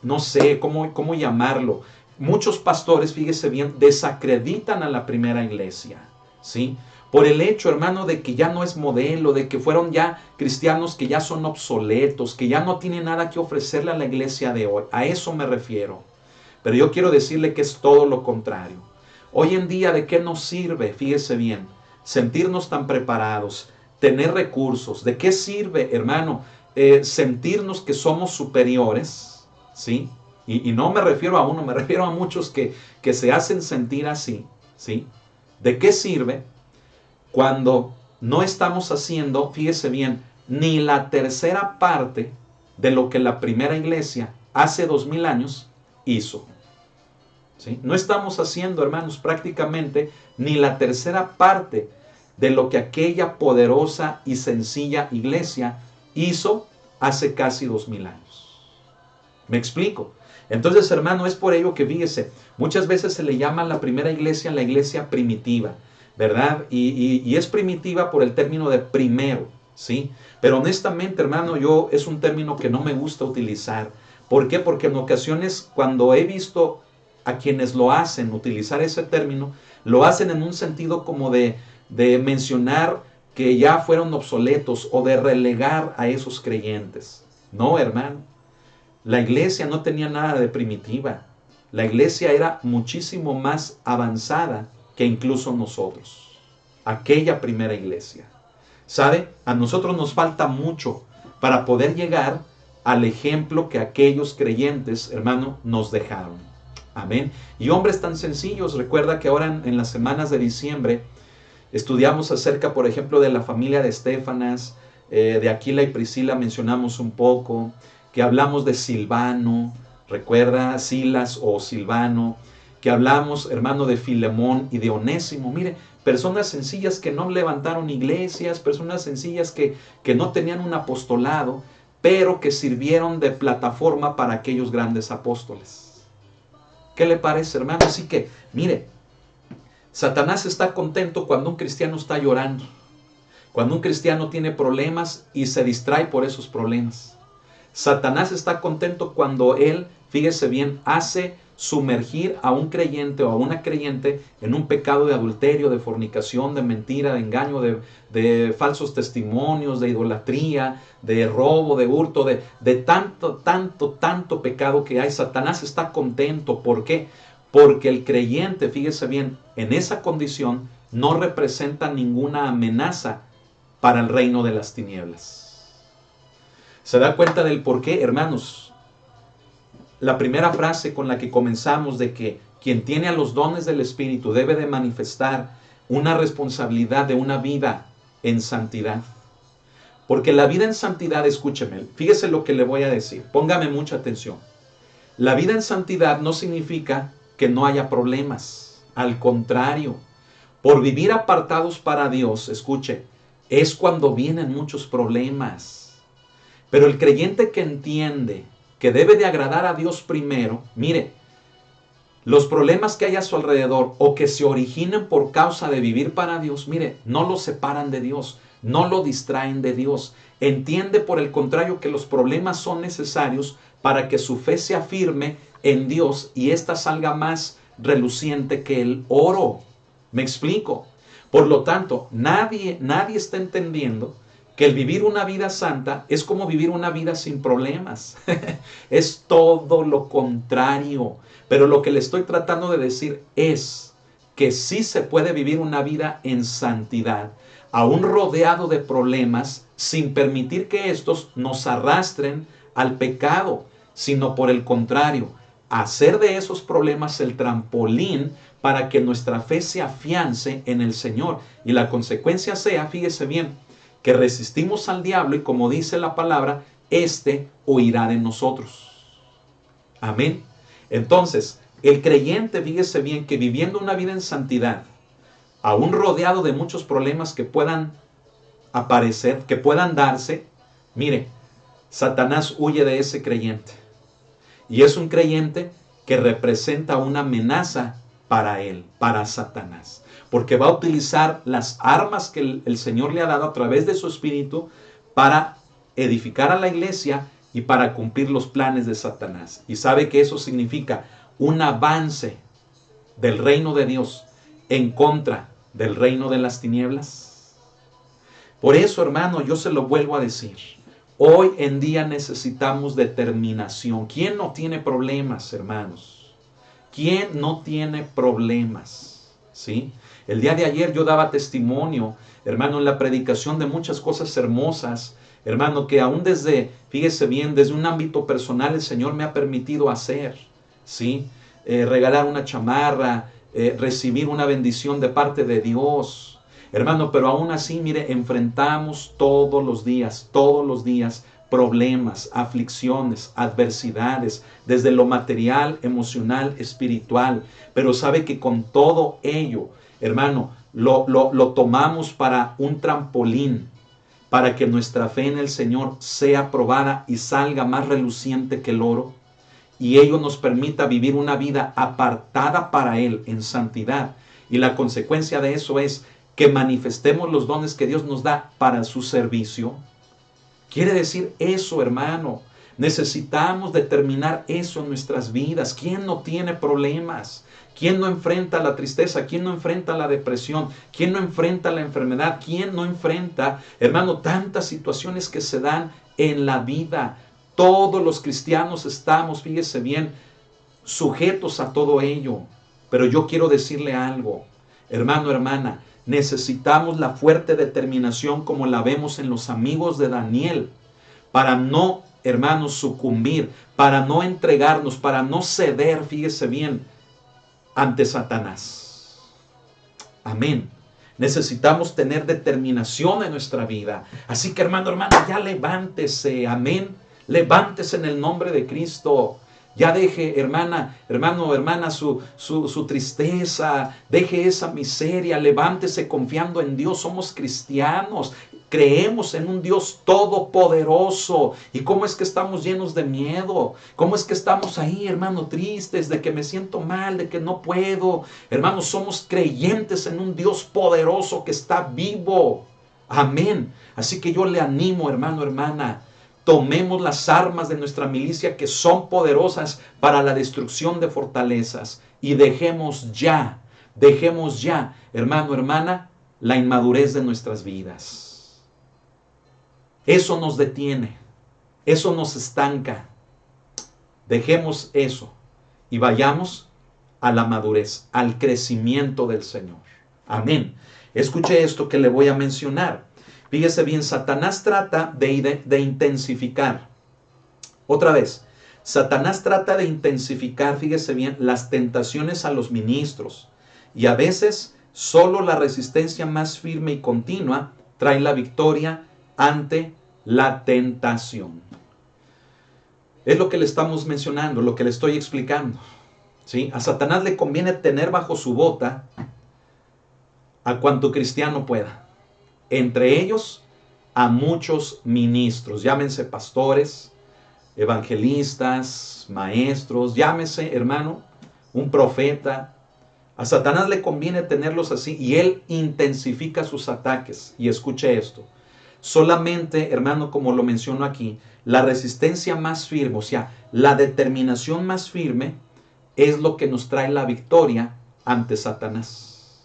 no sé cómo llamarlo. Muchos pastores, fíjese bien, desacreditan a la primera iglesia, ¿sí? Por el hecho, hermano, de que ya no es modelo, de que fueron ya cristianos que ya son obsoletos, que ya no tienen nada que ofrecerle a la iglesia de hoy. A eso me refiero. Pero yo quiero decirle que es todo lo contrario. Hoy en día, ¿de qué nos sirve? Fíjese bien, sentirnos tan preparados, tener recursos. ¿De qué sirve, hermano, sentirnos que somos superiores? ¿Sí? Y no me refiero a uno, me refiero a muchos que se hacen sentir así. ¿Sí? ¿De qué sirve cuando no estamos haciendo, fíjese bien, ni la tercera parte de lo que la primera iglesia hace 2000 años hizo? ¿Sí? No estamos haciendo, hermanos, prácticamente ni la tercera parte de lo que aquella poderosa y sencilla iglesia hizo hace casi 2000 años. ¿Me explico? Entonces, hermano, es por ello que, fíjese, muchas veces se le llama a la primera iglesia la iglesia primitiva, ¿verdad? Y es primitiva por el término de primero, ¿sí? Pero honestamente, hermano, es un término que no me gusta utilizar. ¿Por qué? Porque en ocasiones, cuando he visto a quienes lo hacen utilizar ese término, lo hacen en un sentido como de mencionar que ya fueron obsoletos o de relegar a esos creyentes. No, hermano. La iglesia no tenía nada de primitiva. La iglesia era muchísimo más avanzada que incluso nosotros. Aquella primera iglesia. ¿Sabe? A nosotros nos falta mucho para poder llegar al ejemplo que aquellos creyentes, hermano, nos dejaron. Amén. Y hombres tan sencillos, recuerda que ahora en las semanas de diciembre estudiamos acerca, por ejemplo, de la familia de Estefanas, de Aquila y Priscila mencionamos un poco, que hablamos de Silvano, recuerda, Silas o Silvano, que hablamos, hermano, de Filemón y de Onésimo. Mire, personas sencillas que no levantaron iglesias, personas sencillas que no tenían un apostolado, pero que sirvieron de plataforma para aquellos grandes apóstoles. ¿Qué le parece, hermano? Así que, mire, Satanás está contento cuando un cristiano está llorando, cuando un cristiano tiene problemas y se distrae por esos problemas. Satanás está contento cuando él, fíjese bien, hace sumergir a un creyente o a una creyente en un pecado de adulterio, de fornicación, de mentira, de engaño, de falsos testimonios, de idolatría, de robo, de hurto, de tanto pecado que hay. Satanás está contento. ¿Por qué? Porque el creyente, fíjese bien, en esa condición no representa ninguna amenaza para el reino de las tinieblas. ¿Se da cuenta del por qué, hermanos? La primera frase con la que comenzamos de que quien tiene a los dones del Espíritu debe de manifestar una responsabilidad de una vida en santidad. Porque la vida en santidad, escúcheme, fíjese lo que le voy a decir, póngame mucha atención. La vida en santidad no significa que no haya problemas. Al contrario, por vivir apartados para Dios, escuche, es cuando vienen muchos problemas. Pero el creyente que entiende que debe de agradar a Dios primero, mire, los problemas que hay a su alrededor o que se originen por causa de vivir para Dios, mire, no lo separan de Dios, no lo distraen de Dios. Entiende por el contrario que los problemas son necesarios para que su fe se afirme en Dios y ésta salga más reluciente que el oro. ¿Me explico? Por lo tanto, nadie está entendiendo que el vivir una vida santa es como vivir una vida sin problemas. Es todo lo contrario. Pero lo que le estoy tratando de decir es que sí se puede vivir una vida en santidad, aún rodeado de problemas, sin permitir que estos nos arrastren al pecado, sino por el contrario, hacer de esos problemas el trampolín para que nuestra fe se afiance en el Señor. Y la consecuencia sea, fíjese bien, que resistimos al diablo y como dice la palabra, éste huirá de nosotros. Amén. Entonces, el creyente, fíjese bien, que viviendo una vida en santidad, aún rodeado de muchos problemas que puedan aparecer, que puedan darse, mire, Satanás huye de ese creyente. Y es un creyente que representa una amenaza para él, para Satanás. Porque va a utilizar las armas que el Señor le ha dado a través de su espíritu para edificar a la iglesia y para cumplir los planes de Satanás. Y sabe que eso significa un avance del reino de Dios en contra del reino de las tinieblas. Por eso, hermano, yo se lo vuelvo a decir. Hoy en día necesitamos determinación. ¿Quién no tiene problemas, hermanos? ¿Quién no tiene problemas? ¿Sí? El día de ayer yo daba testimonio, hermano, en la predicación de muchas cosas hermosas, hermano, que aún desde, fíjese bien, desde un ámbito personal el Señor me ha permitido hacer, ¿sí? Regalar una chamarra, recibir una bendición de parte de Dios. Hermano, pero aún así, mire, enfrentamos todos los días, problemas, aflicciones, adversidades, desde lo material, emocional, espiritual. Pero sabe que con todo ello, hermano, lo tomamos para un trampolín, para que nuestra fe en el Señor sea probada y salga más reluciente que el oro. Y ello nos permita vivir una vida apartada para Él en santidad. Y la consecuencia de eso es que manifestemos los dones que Dios nos da para su servicio. Quiere decir eso, hermano. Necesitamos determinar eso en nuestras vidas. ¿Quién no tiene problemas? ¿Quién no enfrenta la tristeza? ¿Quién no enfrenta la depresión? ¿Quién no enfrenta la enfermedad? ¿Quién no enfrenta, hermano, tantas situaciones que se dan en la vida? Todos los cristianos estamos, fíjese bien, sujetos a todo ello. Pero yo quiero decirle algo, hermano, hermana. Necesitamos la fuerte determinación como la vemos en los amigos de Daniel, para no, hermanos, sucumbir, para no entregarnos, para no ceder, fíjese bien, ante Satanás. Amén. Necesitamos tener determinación en nuestra vida. Así que, hermano, hermana, ya levántese, amén. Levántese en el nombre de Cristo. Ya deje, hermana, hermano, hermana, su tristeza, deje esa miseria, levántese confiando en Dios. Somos cristianos, creemos en un Dios todopoderoso. ¿Y cómo es que estamos llenos de miedo? ¿Cómo es que estamos ahí, hermano, tristes, de que me siento mal, de que no puedo? Hermanos, somos creyentes en un Dios poderoso que está vivo. Amén. Así que yo le animo, hermano, hermana. Tomemos las armas de nuestra milicia que son poderosas para la destrucción de fortalezas y dejemos ya, hermano, hermana, la inmadurez de nuestras vidas. Eso nos detiene, eso nos estanca. Dejemos eso y vayamos a la madurez, al crecimiento del Señor. Amén. Escuche esto que le voy a mencionar. Fíjese bien, Satanás trata de intensificar. Otra vez, Satanás trata de intensificar, fíjese bien, las tentaciones a los ministros. Y a veces solo la resistencia más firme y continua trae la victoria ante la tentación. Es lo que le estamos mencionando, lo que le estoy explicando. ¿Sí? A Satanás le conviene tener bajo su bota a cuanto cristiano pueda. Entre ellos, a muchos ministros, llámense pastores, evangelistas, maestros, llámese, hermano, un profeta. A Satanás le conviene tenerlos así y él intensifica sus ataques. Y escuche esto, solamente, hermano, como lo menciono aquí, la resistencia más firme, o sea, la determinación más firme es lo que nos trae la victoria ante Satanás.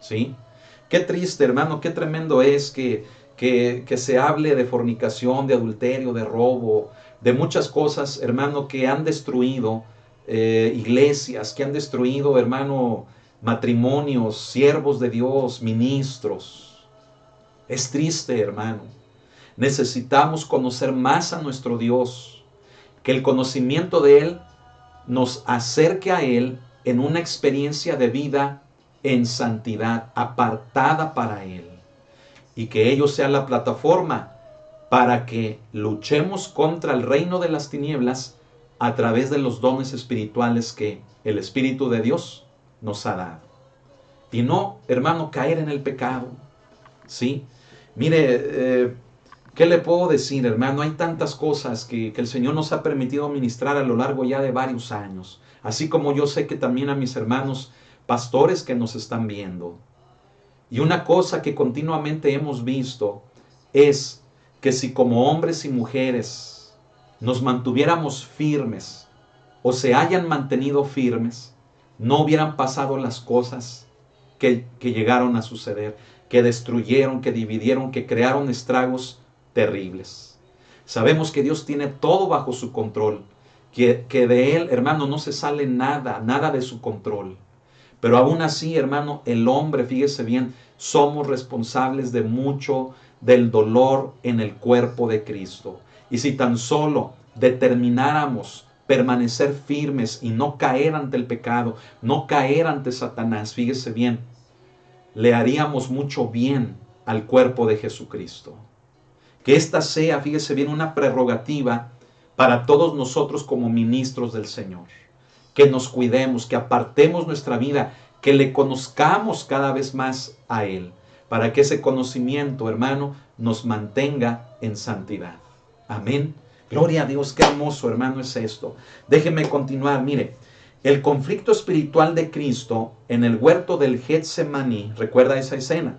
¿Sí? Qué triste, hermano, qué tremendo es que se hable de fornicación, de adulterio, de robo, de muchas cosas, hermano, que han destruido iglesias, que han destruido, hermano, matrimonios, siervos de Dios, ministros. Es triste, hermano. Necesitamos conocer más a nuestro Dios, que el conocimiento de Él nos acerque a Él en una experiencia de vida en santidad, apartada para Él. Y que ello sea la plataforma para que luchemos contra el reino de las tinieblas a través de los dones espirituales que el Espíritu de Dios nos ha dado. Y no, hermano, caer en el pecado. ¿Sí? Mire, ¿qué le puedo decir, hermano? Hay tantas cosas que el Señor nos ha permitido ministrar a lo largo ya de varios años. Así como yo sé que también a mis hermanos pastores que nos están viendo. Y una cosa que continuamente hemos visto es que si como hombres y mujeres nos mantuviéramos firmes o se hayan mantenido firmes, no hubieran pasado las cosas que llegaron a suceder, que destruyeron, que dividieron, que crearon estragos terribles. Sabemos que Dios tiene todo bajo su control, que de Él, hermano, no se sale nada, nada de su control. Pero aún así, hermano, el hombre, fíjese bien, somos responsables de mucho del dolor en el cuerpo de Cristo. Y si tan solo determináramos permanecer firmes y no caer ante el pecado, no caer ante Satanás, fíjese bien, le haríamos mucho bien al cuerpo de Jesucristo. Que esta sea, fíjese bien, una prerrogativa para todos nosotros como ministros del Señor. Que nos cuidemos, que apartemos nuestra vida, que le conozcamos cada vez más a Él, para que ese conocimiento, hermano, nos mantenga en santidad. Amén. Gloria a Dios, qué hermoso, hermano, es esto. Déjeme continuar, mire. El conflicto espiritual de Cristo en el huerto del Getsemaní, recuerda esa escena,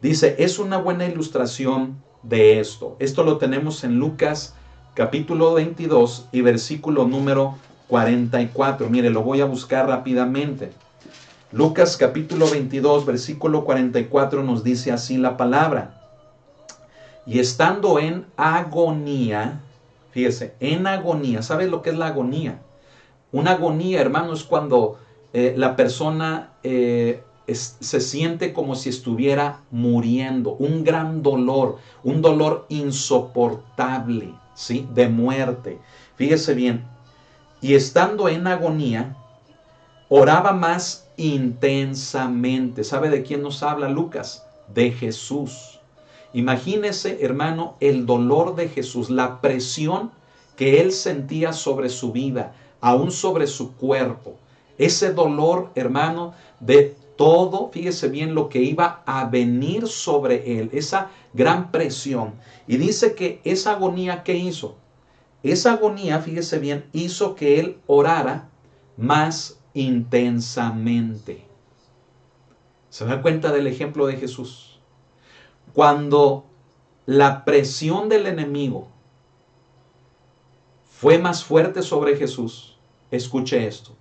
dice, es una buena ilustración de esto. Esto lo tenemos en Lucas capítulo 22 y versículo número 44. Mire, lo voy a buscar rápidamente. Lucas capítulo 22, versículo 44 nos dice así la palabra. Y estando en agonía, fíjese, en agonía, ¿sabe lo que es la agonía? Una agonía, hermano, es cuando la persona se siente como si estuviera muriendo, un gran dolor, un dolor insoportable, ¿sí? De muerte. Fíjese bien, y estando en agonía, oraba más intensamente. ¿Sabe de quién nos habla Lucas? De Jesús. Imagínese, hermano, el dolor de Jesús, la presión que él sentía sobre su vida, aún sobre su cuerpo. Ese dolor, hermano, de todo, fíjese bien lo que iba a venir sobre él, esa gran presión. Y dice que esa agonía, ¿qué hizo? Esa agonía, fíjese bien, hizo que él orara más intensamente. ¿Se da cuenta del ejemplo de Jesús? Cuando la presión del enemigo fue más fuerte sobre Jesús, escuche esto,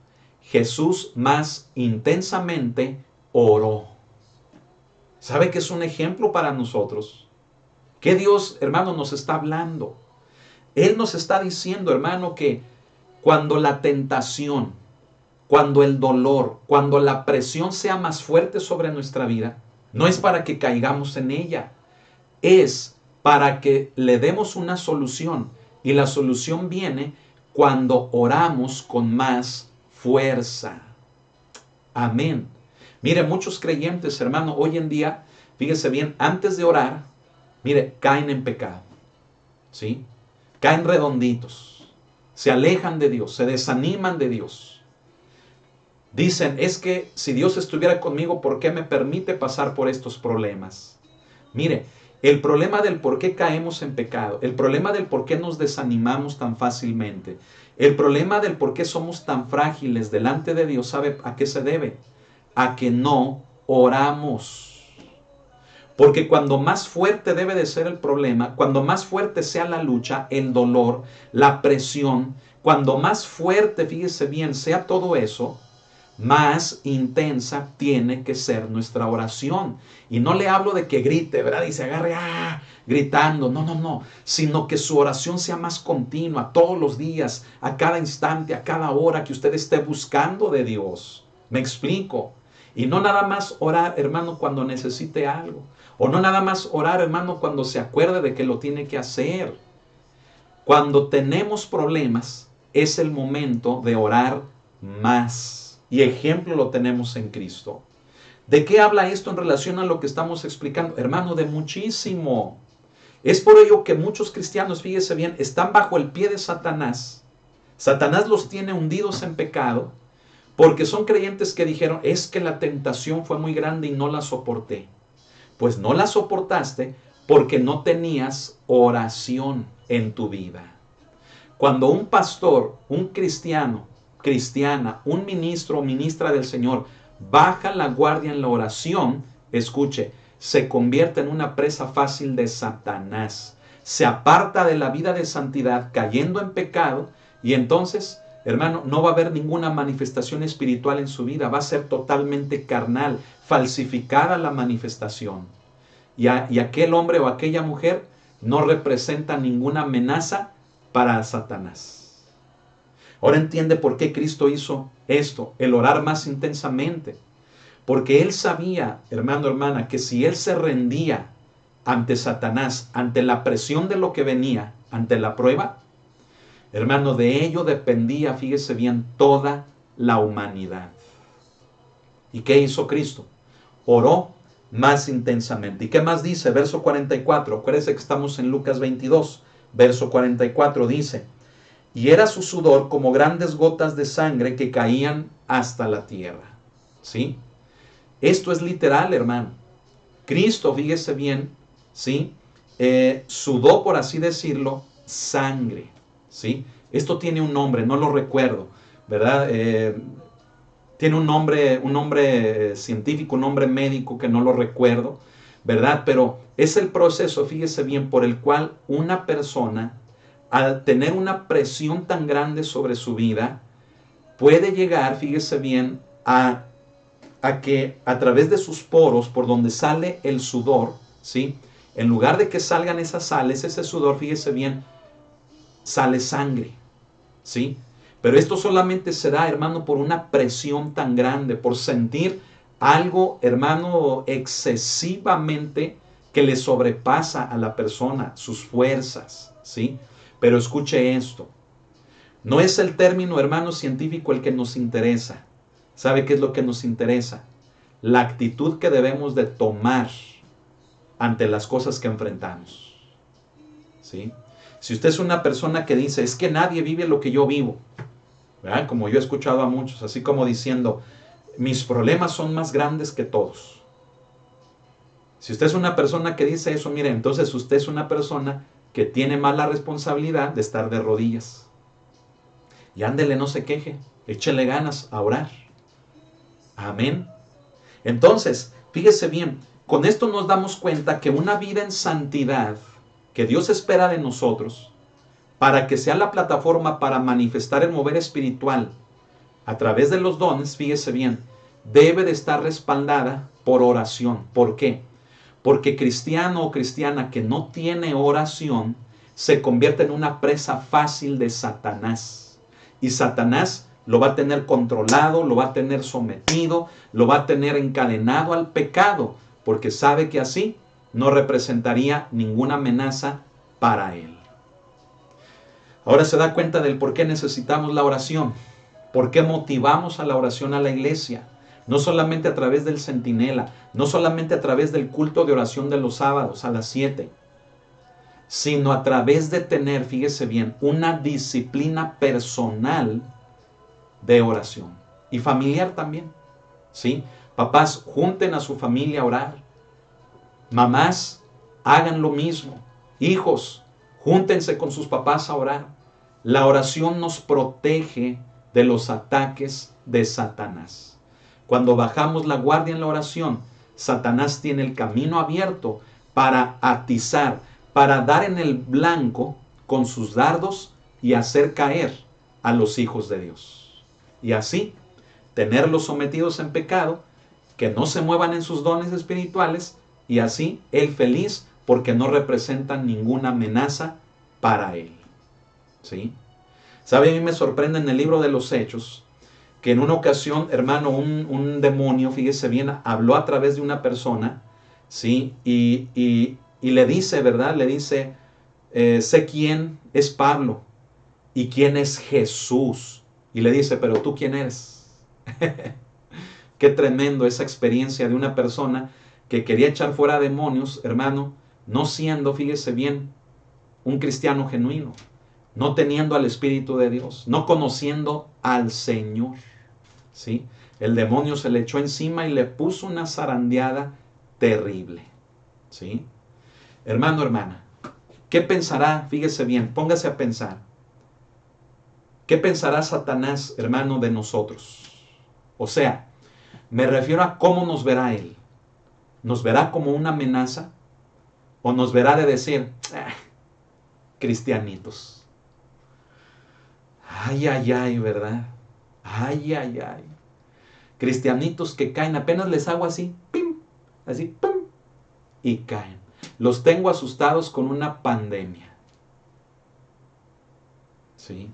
Jesús más intensamente oró. ¿Sabe que es un ejemplo para nosotros? Que Dios, hermano, nos está hablando. Él nos está diciendo, hermano, que cuando la tentación, cuando el dolor, cuando la presión sea más fuerte sobre nuestra vida, no es para que caigamos en ella, es para que le demos una solución. Y la solución viene cuando oramos con más fuerza. Amén. Mire, muchos creyentes, hermano, hoy en día, fíjese bien, antes de orar, mire, caen en pecado. ¿Sí? Caen redonditos. Se alejan de Dios, se desaniman de Dios. Dicen, es que si Dios estuviera conmigo, ¿por qué me permite pasar por estos problemas? Mire, el problema del por qué caemos en pecado, el problema del por qué nos desanimamos tan fácilmente, el problema del por qué somos tan frágiles delante de Dios, ¿sabe a qué se debe? A que no oramos. Porque cuando más fuerte debe de ser el problema, cuando más fuerte sea la lucha, el dolor, la presión, cuando más fuerte, fíjese bien, sea todo eso, más intensa tiene que ser nuestra oración. Y no le hablo de que grite, ¿verdad? Y se agarre gritando. No. Sino que su oración sea más continua, todos los días, a cada instante, a cada hora que usted esté buscando de Dios. ¿Me explico? Y no nada más orar, hermano, cuando necesite algo. O no nada más orar, hermano, cuando se acuerde de que lo tiene que hacer. Cuando tenemos problemas, es el momento de orar más. Y ejemplo lo tenemos en Cristo. ¿De qué habla esto en relación a lo que estamos explicando? Hermano, de muchísimo. Es por ello que muchos cristianos, fíjese bien, están bajo el pie de Satanás. Satanás los tiene hundidos en pecado porque son creyentes que dijeron, es que la tentación fue muy grande y no la soporté. Pues no la soportaste porque no tenías oración en tu vida. Cuando un pastor, un cristiano, cristiana, un ministro o ministra del Señor baja la guardia en la oración, escuche, se convierte en una presa fácil de Satanás. Se aparta de la vida de santidad, cayendo en pecado, y entonces, hermano, no va a haber ninguna manifestación espiritual en su vida. Va a ser totalmente carnal, falsificada la manifestación. Y aquel hombre o aquella mujer no representa ninguna amenaza para Satanás. Ahora entiende por qué Cristo hizo esto, el orar más intensamente. Porque él sabía, hermano, hermana, que si él se rendía ante Satanás, ante la presión de lo que venía, ante la prueba, hermano, de ello dependía, fíjese bien, toda la humanidad. ¿Y qué hizo Cristo? Oró más intensamente. ¿Y qué más dice? Verso 44. Acuérdense que estamos en Lucas 22. Verso 44 dice, y era su sudor como grandes gotas de sangre que caían hasta la tierra. ¿Sí? Esto es literal, hermano. Cristo, fíjese bien, ¿sí? Sudó, por así decirlo, sangre. ¿Sí? Esto tiene un nombre, no lo recuerdo, ¿verdad? Tiene un nombre científico, un nombre médico que no lo recuerdo, ¿verdad? Pero es el proceso, fíjese bien, por el cual una persona, al tener una presión tan grande sobre su vida, puede llegar, fíjese bien, a que a través de sus poros, por donde sale el sudor, ¿sí? En lugar de que salgan esas sales, ese sudor, fíjese bien, sale sangre, ¿sí? Pero esto solamente se da, hermano, por una presión tan grande, por sentir algo, hermano, excesivamente que le sobrepasa a la persona, sus fuerzas, ¿sí? Pero escuche esto, no es el término, hermano, científico el que nos interesa. ¿Sabe qué es lo que nos interesa? La actitud que debemos de tomar ante las cosas que enfrentamos, ¿sí? Si usted es una persona que dice, es que nadie vive lo que yo vivo, ¿verdad? Como yo he escuchado a muchos, así como diciendo, mis problemas son más grandes que todos. Si usted es una persona que dice eso, mire, entonces usted es una persona que tiene más la responsabilidad de estar de rodillas. Y ándele, no se queje, échele ganas a orar. Amén. Entonces, fíjese bien, con esto nos damos cuenta que una vida en santidad que Dios espera de nosotros, para que sea la plataforma para manifestar el mover espiritual a través de los dones, fíjese bien, debe de estar respaldada por oración. ¿Por qué? Porque cristiano o cristiana que no tiene oración se convierte en una presa fácil de Satanás. Y Satanás lo va a tener controlado, lo va a tener sometido, lo va a tener encadenado al pecado, porque sabe que así no representaría ninguna amenaza para él. Ahora se da cuenta del por qué necesitamos la oración, por qué motivamos a la oración a la iglesia, no solamente a través del centinela, no solamente a través del culto de oración de los sábados a las 7, sino a través de tener, fíjese bien, una disciplina personal de oración y familiar también, ¿sí? Papás, junten a su familia a orar. Mamás, hagan lo mismo. Hijos, júntense con sus papás a orar. La oración nos protege de los ataques de Satanás. Cuando bajamos la guardia en la oración, Satanás tiene el camino abierto para atizar, para dar en el blanco con sus dardos y hacer caer a los hijos de Dios. Y así, tenerlos sometidos en pecado, que no se muevan en sus dones espirituales, y así él feliz porque no representan ninguna amenaza para él. ¿Sí? ¿Sabe? A mí me sorprende en el libro de los Hechos que en una ocasión, hermano, un demonio, fíjese bien, habló a través de una persona, ¿sí? Y le dice, ¿verdad? Le dice, sé quién es Pablo. ¿Y quién es Jesús? Y le dice, pero tú quién eres. Qué tremendo esa experiencia de una persona que quería echar fuera demonios, hermano, no siendo, fíjese bien, un cristiano genuino, no teniendo al Espíritu de Dios, no conociendo al Señor. ¿Sí? El demonio se le echó encima y le puso una zarandeada terrible. ¿Sí? Hermano, hermana, ¿qué pensará? Fíjese bien, póngase a pensar. ¿Qué pensará Satanás, hermano, de nosotros? O sea, me refiero a cómo nos verá él. ¿Nos verá como una amenaza? ¿O nos verá de decir, cristianitos? Ay, ay, ay, ¿verdad? Ay, ay, ay. Cristianitos que caen, apenas les hago así, pim, así, pim, y caen. Los tengo asustados con una pandemia. ¿Sí?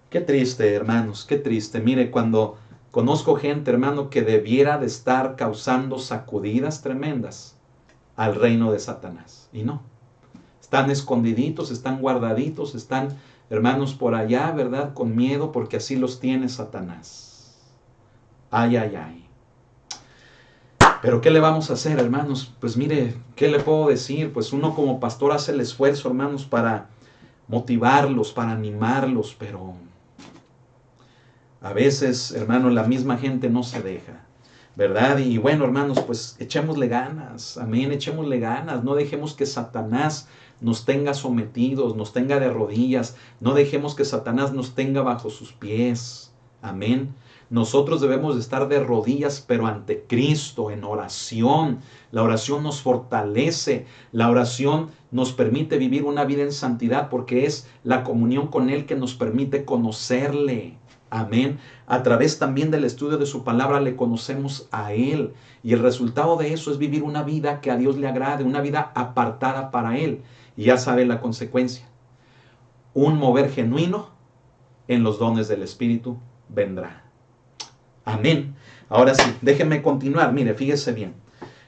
Qué triste, hermanos, qué triste. Mire, cuando conozco gente, hermano, que debiera de estar causando sacudidas tremendas al reino de Satanás. Y no. Están escondiditos, están guardaditos, están, hermanos, por allá, ¿verdad? Con miedo porque así los tiene Satanás. Ay, ay, ay. Pero ¿qué le vamos a hacer, hermanos? Pues mire, ¿qué le puedo decir? Pues uno como pastor hace el esfuerzo, hermanos, para motivarlos, para animarlos, pero a veces, hermanos, la misma gente no se deja, ¿verdad? Y bueno, hermanos, pues echémosle ganas, amén, echémosle ganas, no dejemos que Satanás nos tenga sometidos, nos tenga de rodillas, no dejemos que Satanás nos tenga bajo sus pies, amén. Nosotros debemos de estar de rodillas, pero ante Cristo, en oración. La oración nos fortalece, la oración nos permite vivir una vida en santidad porque es la comunión con Él que nos permite conocerle. Amén. A través también del estudio de su palabra le conocemos a Él. Y el resultado de eso es vivir una vida que a Dios le agrade, una vida apartada para Él. Y ya sabe la consecuencia. Un mover genuino en los dones del Espíritu vendrá. Amén. Ahora sí, déjenme continuar. Mire, fíjese bien.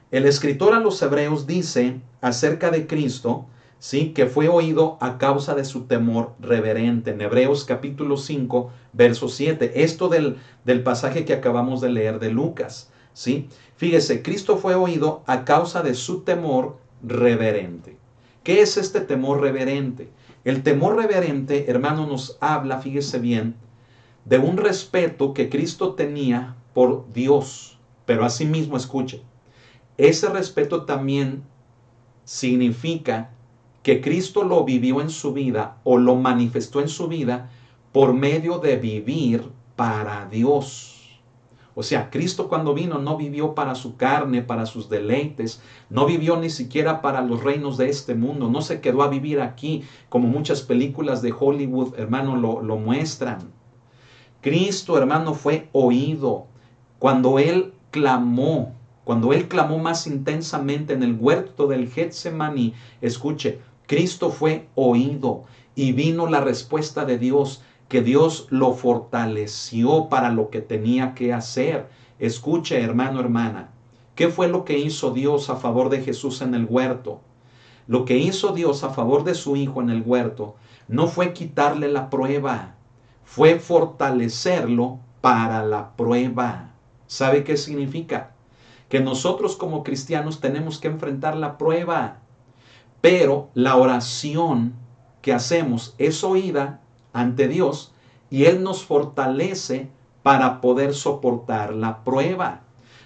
El escritor a los Hebreos dice acerca de Cristo, ¿sí?, que fue oído a causa de su temor reverente. En Hebreos capítulo 5, verso 7. Esto del pasaje que acabamos de leer de Lucas, ¿sí? Fíjese, Cristo fue oído a causa de su temor reverente. ¿Qué es este temor reverente? El temor reverente, hermano, nos habla, fíjese bien, de un respeto que Cristo tenía por Dios. Pero asimismo, escuche, ese respeto también significa que Cristo lo vivió en su vida o lo manifestó en su vida por medio de vivir para Dios. O sea, Cristo cuando vino no vivió para su carne, para sus deleites, no vivió ni siquiera para los reinos de este mundo, no se quedó a vivir aquí como muchas películas de Hollywood, hermano, lo muestran. Cristo, hermano, fue oído cuando Él clamó más intensamente en el huerto del Getsemaní. Escuche, Cristo fue oído y vino la respuesta de Dios, que Dios lo fortaleció para lo que tenía que hacer. Escuche, hermano, hermana, ¿qué fue lo que hizo Dios a favor de Jesús en el huerto? Lo que hizo Dios a favor de su Hijo en el huerto no fue quitarle la prueba, fue fortalecerlo para la prueba. ¿Sabe qué significa? Que nosotros como cristianos tenemos que enfrentar la prueba, pero la oración que hacemos es oída ante Dios y Él nos fortalece para poder soportar la prueba.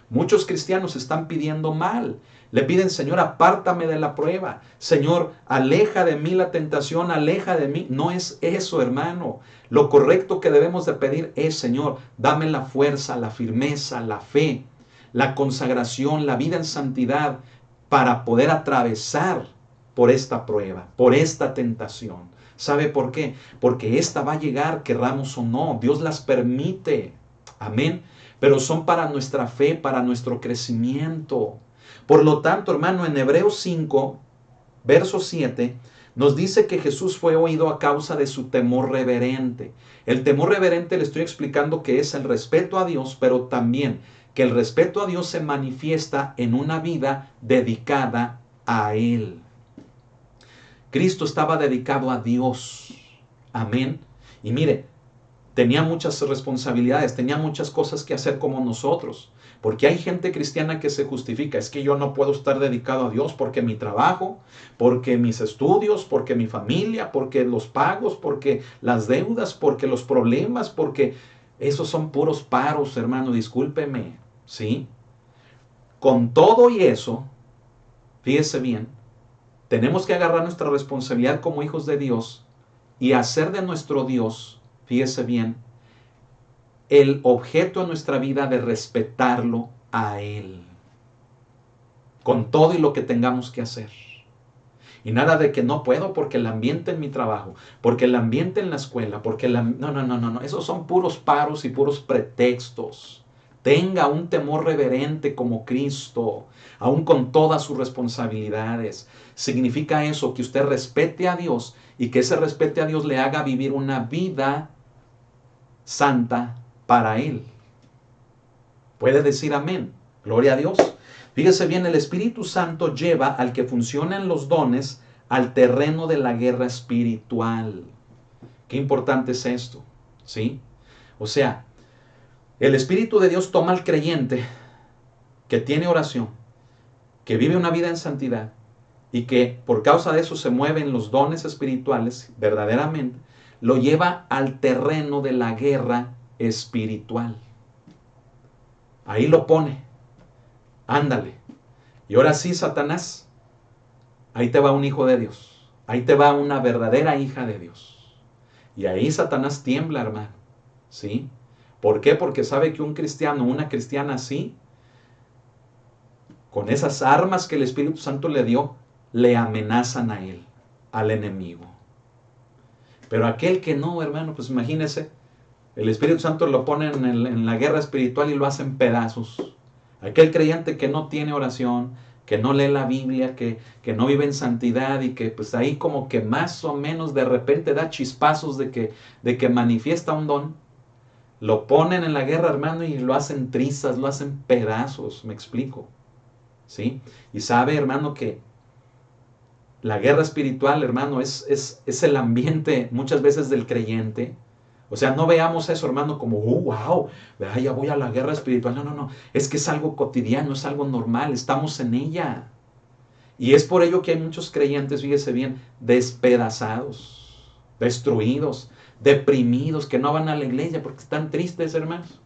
Muchos cristianos están pidiendo mal. Le piden, Señor, apártame de la prueba. Señor, aleja de mí la tentación, aleja de mí. No es eso, hermano. Lo correcto que debemos de pedir es, Señor, dame la fuerza, la firmeza, la fe, la consagración, la vida en santidad para poder atravesar por esta prueba, por esta tentación. ¿Sabe por qué? Porque esta va a llegar, querramos o no. Dios las permite. Amén. Pero son para nuestra fe, para nuestro crecimiento. Por lo tanto, hermano, en Hebreos 5, verso 7, nos dice que Jesús fue oído a causa de su temor reverente. El temor reverente le estoy explicando que es el respeto a Dios, pero también que el respeto a Dios se manifiesta en una vida dedicada a Él. Cristo estaba dedicado a Dios. Amén. Y mire, tenía muchas responsabilidades, tenía muchas cosas que hacer como nosotros. Porque hay gente cristiana que se justifica, es que yo no puedo estar dedicado a Dios porque mi trabajo, porque mis estudios, porque mi familia, porque los pagos, porque las deudas, porque los problemas, porque esos son puros paros, hermano, discúlpeme, ¿sí? Con todo y eso, fíjese bien, tenemos que agarrar nuestra responsabilidad como hijos de Dios y hacer de nuestro Dios, fíjese bien, el objeto de nuestra vida de respetarlo a Él. Con todo y lo que tengamos que hacer. Y nada de que no puedo porque el ambiente en mi trabajo, porque el ambiente en la escuela, porque no. Esos son puros paros y puros pretextos. Tenga un temor reverente como Cristo, aún con todas sus responsabilidades. Significa eso, que usted respete a Dios y que ese respete a Dios le haga vivir una vida santa para Él. Puede decir amén. Gloria a Dios. Fíjese bien, el Espíritu Santo lleva al que funcionan los dones al terreno de la guerra espiritual. Qué importante es esto, ¿sí? O sea, el Espíritu de Dios toma al creyente que tiene oración, que vive una vida en santidad y que por causa de eso se mueven los dones espirituales verdaderamente, lo lleva al terreno de la guerra espiritual. Ahí lo pone. Ándale. Y ahora sí, Satanás, ahí te va un hijo de Dios. Ahí te va una verdadera hija de Dios. Y ahí Satanás tiembla, hermano. ¿Sí? ¿Por qué? Porque sabe que un cristiano, una cristiana así, con esas armas que el Espíritu Santo le dio, le amenazan a él, al enemigo. Pero aquel que no, hermano, pues imagínese, el Espíritu Santo lo pone en la guerra espiritual y lo hace en pedazos. Aquel creyente que no tiene oración, que no lee la Biblia, que no vive en santidad y que pues ahí como que más o menos de repente da chispazos de que manifiesta un don, lo ponen en la guerra, hermano, y lo hacen trizas, lo hacen pedazos, me explico. ¿Sí? Y sabe, hermano, que la guerra espiritual, hermano, es el ambiente muchas veces del creyente. O sea, no veamos eso, hermano, como, wow, ya voy a la guerra espiritual. No. Es que es algo cotidiano, es algo normal, estamos en ella. Y es por ello que hay muchos creyentes, fíjese bien, despedazados, destruidos, deprimidos, que no van a la iglesia porque están tristes, hermanos.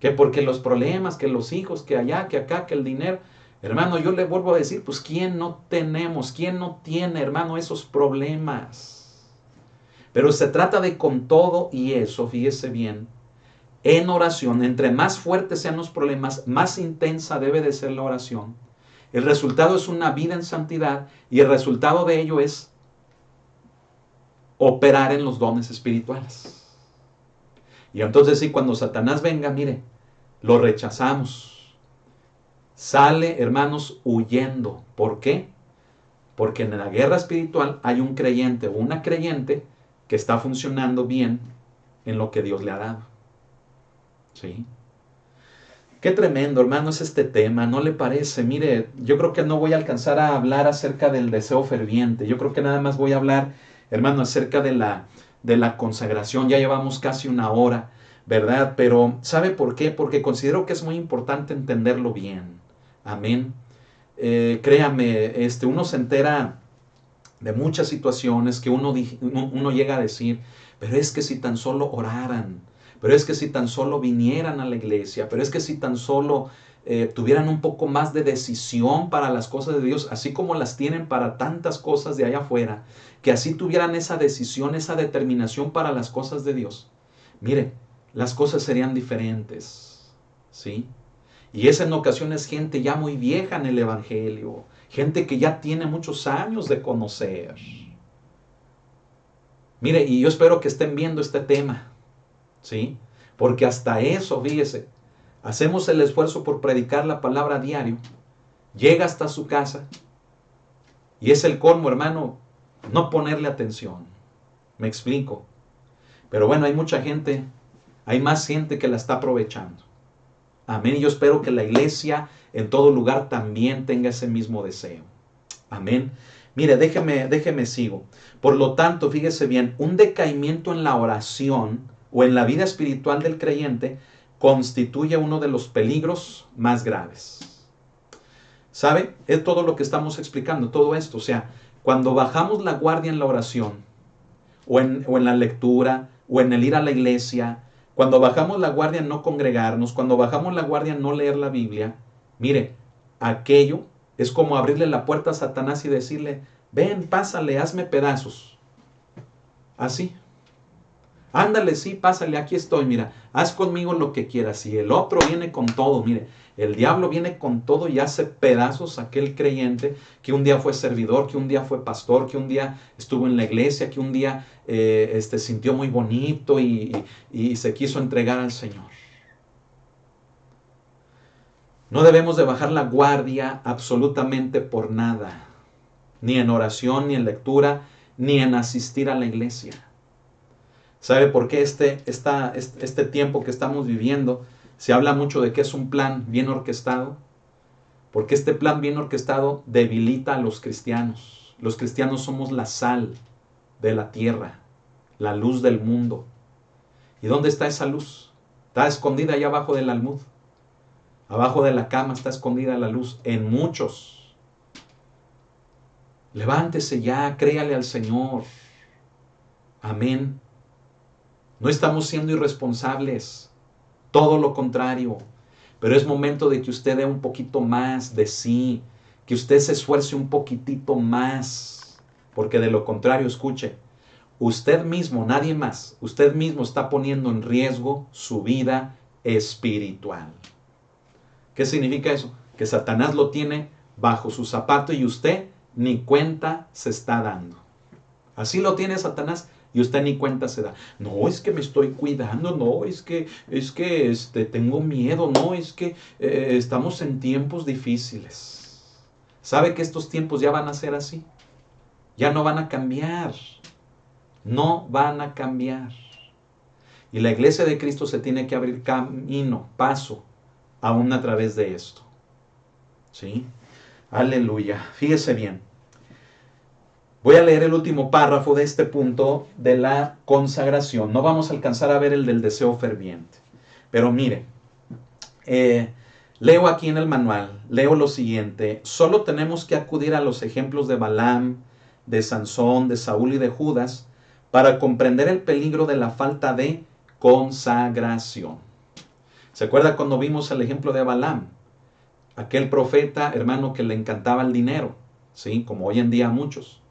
Que porque los problemas, que los hijos, que allá, que acá, que el dinero. Hermano, yo le vuelvo a decir, pues ¿quién no tenemos? ¿Quién no tiene, hermano, esos problemas? Pero se trata de con todo y eso, fíjese bien, en oración, entre más fuertes sean los problemas, más intensa debe de ser la oración. El resultado es una vida en santidad y el resultado de ello es operar en los dones espirituales. Y entonces sí, cuando Satanás venga, mire, lo rechazamos. Sale, hermanos, huyendo. ¿Por qué? Porque en la guerra espiritual hay un creyente o una creyente que está funcionando bien en lo que Dios le ha dado. ¿Sí? Qué tremendo, hermano, es este tema, ¿no le parece? Mire, yo creo que no voy a alcanzar a hablar acerca del deseo ferviente. Yo creo que nada más voy a hablar, hermano, acerca de la consagración. Ya llevamos casi una hora, ¿verdad? Pero ¿sabe por qué? Porque considero que es muy importante entenderlo bien. Amén. Créame, uno se entera de muchas situaciones que uno llega a decir, pero es que si tan solo oraran, pero es que si tan solo vinieran a la iglesia, pero es que si tan solo tuvieran un poco más de decisión para las cosas de Dios, así como las tienen para tantas cosas de allá afuera, que así tuvieran esa decisión, esa determinación para las cosas de Dios, mire, las cosas serían diferentes, ¿sí? Y es en ocasiones gente ya muy vieja en el evangelio, gente que ya tiene muchos años de conocer. Mire, y yo espero que estén viendo este tema, ¿sí? Porque hasta eso, fíjese, hacemos el esfuerzo por predicar la palabra a diario, llega hasta su casa y es el colmo, hermano, no ponerle atención. Me explico. Pero bueno, hay mucha gente, hay más gente que la está aprovechando. Amén. Y yo espero que la iglesia en todo lugar también tenga ese mismo deseo. Amén. Mire, déjeme sigo. Por lo tanto, fíjese bien, un decaimiento en la oración o en la vida espiritual del creyente constituye uno de los peligros más graves. ¿Sabe? Es todo lo que estamos explicando, todo esto. O sea, cuando bajamos la guardia en la oración, o en la lectura, o en el ir a la iglesia, cuando bajamos la guardia en no congregarnos, cuando bajamos la guardia en no leer la Biblia, mire, aquello es como abrirle la puerta a Satanás y decirle, ven, pásale, hazme pedazos. Así. Ándale, sí, pásale, aquí estoy, mira, haz conmigo lo que quieras. Y el otro viene con todo, mire, el diablo viene con todo y hace pedazos a aquel creyente que un día fue servidor, que un día fue pastor, que un día estuvo en la iglesia, que un día sintió muy bonito y se quiso entregar al Señor. No debemos de bajar la guardia absolutamente por nada, ni en oración, ni en lectura, ni en asistir a la iglesia. ¿Sabe por qué este tiempo que estamos viviendo se habla mucho de que es un plan bien orquestado? Porque este plan bien orquestado debilita a los cristianos. Los cristianos somos la sal de la tierra, la luz del mundo. ¿Y dónde está esa luz? Está escondida allá abajo del almud. Abajo de la cama está escondida la luz en muchos. Levántese ya, créale al Señor. Amén. No estamos siendo irresponsables, todo lo contrario, pero es momento de que usted dé un poquito más de sí, que usted se esfuerce un poquitito más, porque de lo contrario, escuche, usted mismo, nadie más, usted mismo está poniendo en riesgo su vida espiritual. ¿Qué significa eso? Que Satanás lo tiene bajo su zapato y usted ni cuenta se está dando. Así lo tiene Satanás. Y usted ni cuenta se da. No, es que me estoy cuidando. No, es que tengo miedo. No, es que estamos en tiempos difíciles. ¿Sabe que estos tiempos ya van a ser así? Ya no van a cambiar. No van a cambiar. Y la iglesia de Cristo se tiene que abrir camino, paso, aún a través de esto. ¿Sí? Aleluya. Fíjese bien. Voy a leer el último párrafo de este punto de la consagración. No vamos a alcanzar a ver el del deseo ferviente. Pero mire, leo aquí en el manual, leo lo siguiente. Solo tenemos que acudir a los ejemplos de Balaam, de Sansón, de Saúl y de Judas para comprender el peligro de la falta de consagración. ¿Se acuerda cuando vimos el ejemplo de Balaam? Aquel profeta, hermano, que le encantaba el dinero, ¿sí? Como hoy en día a muchos.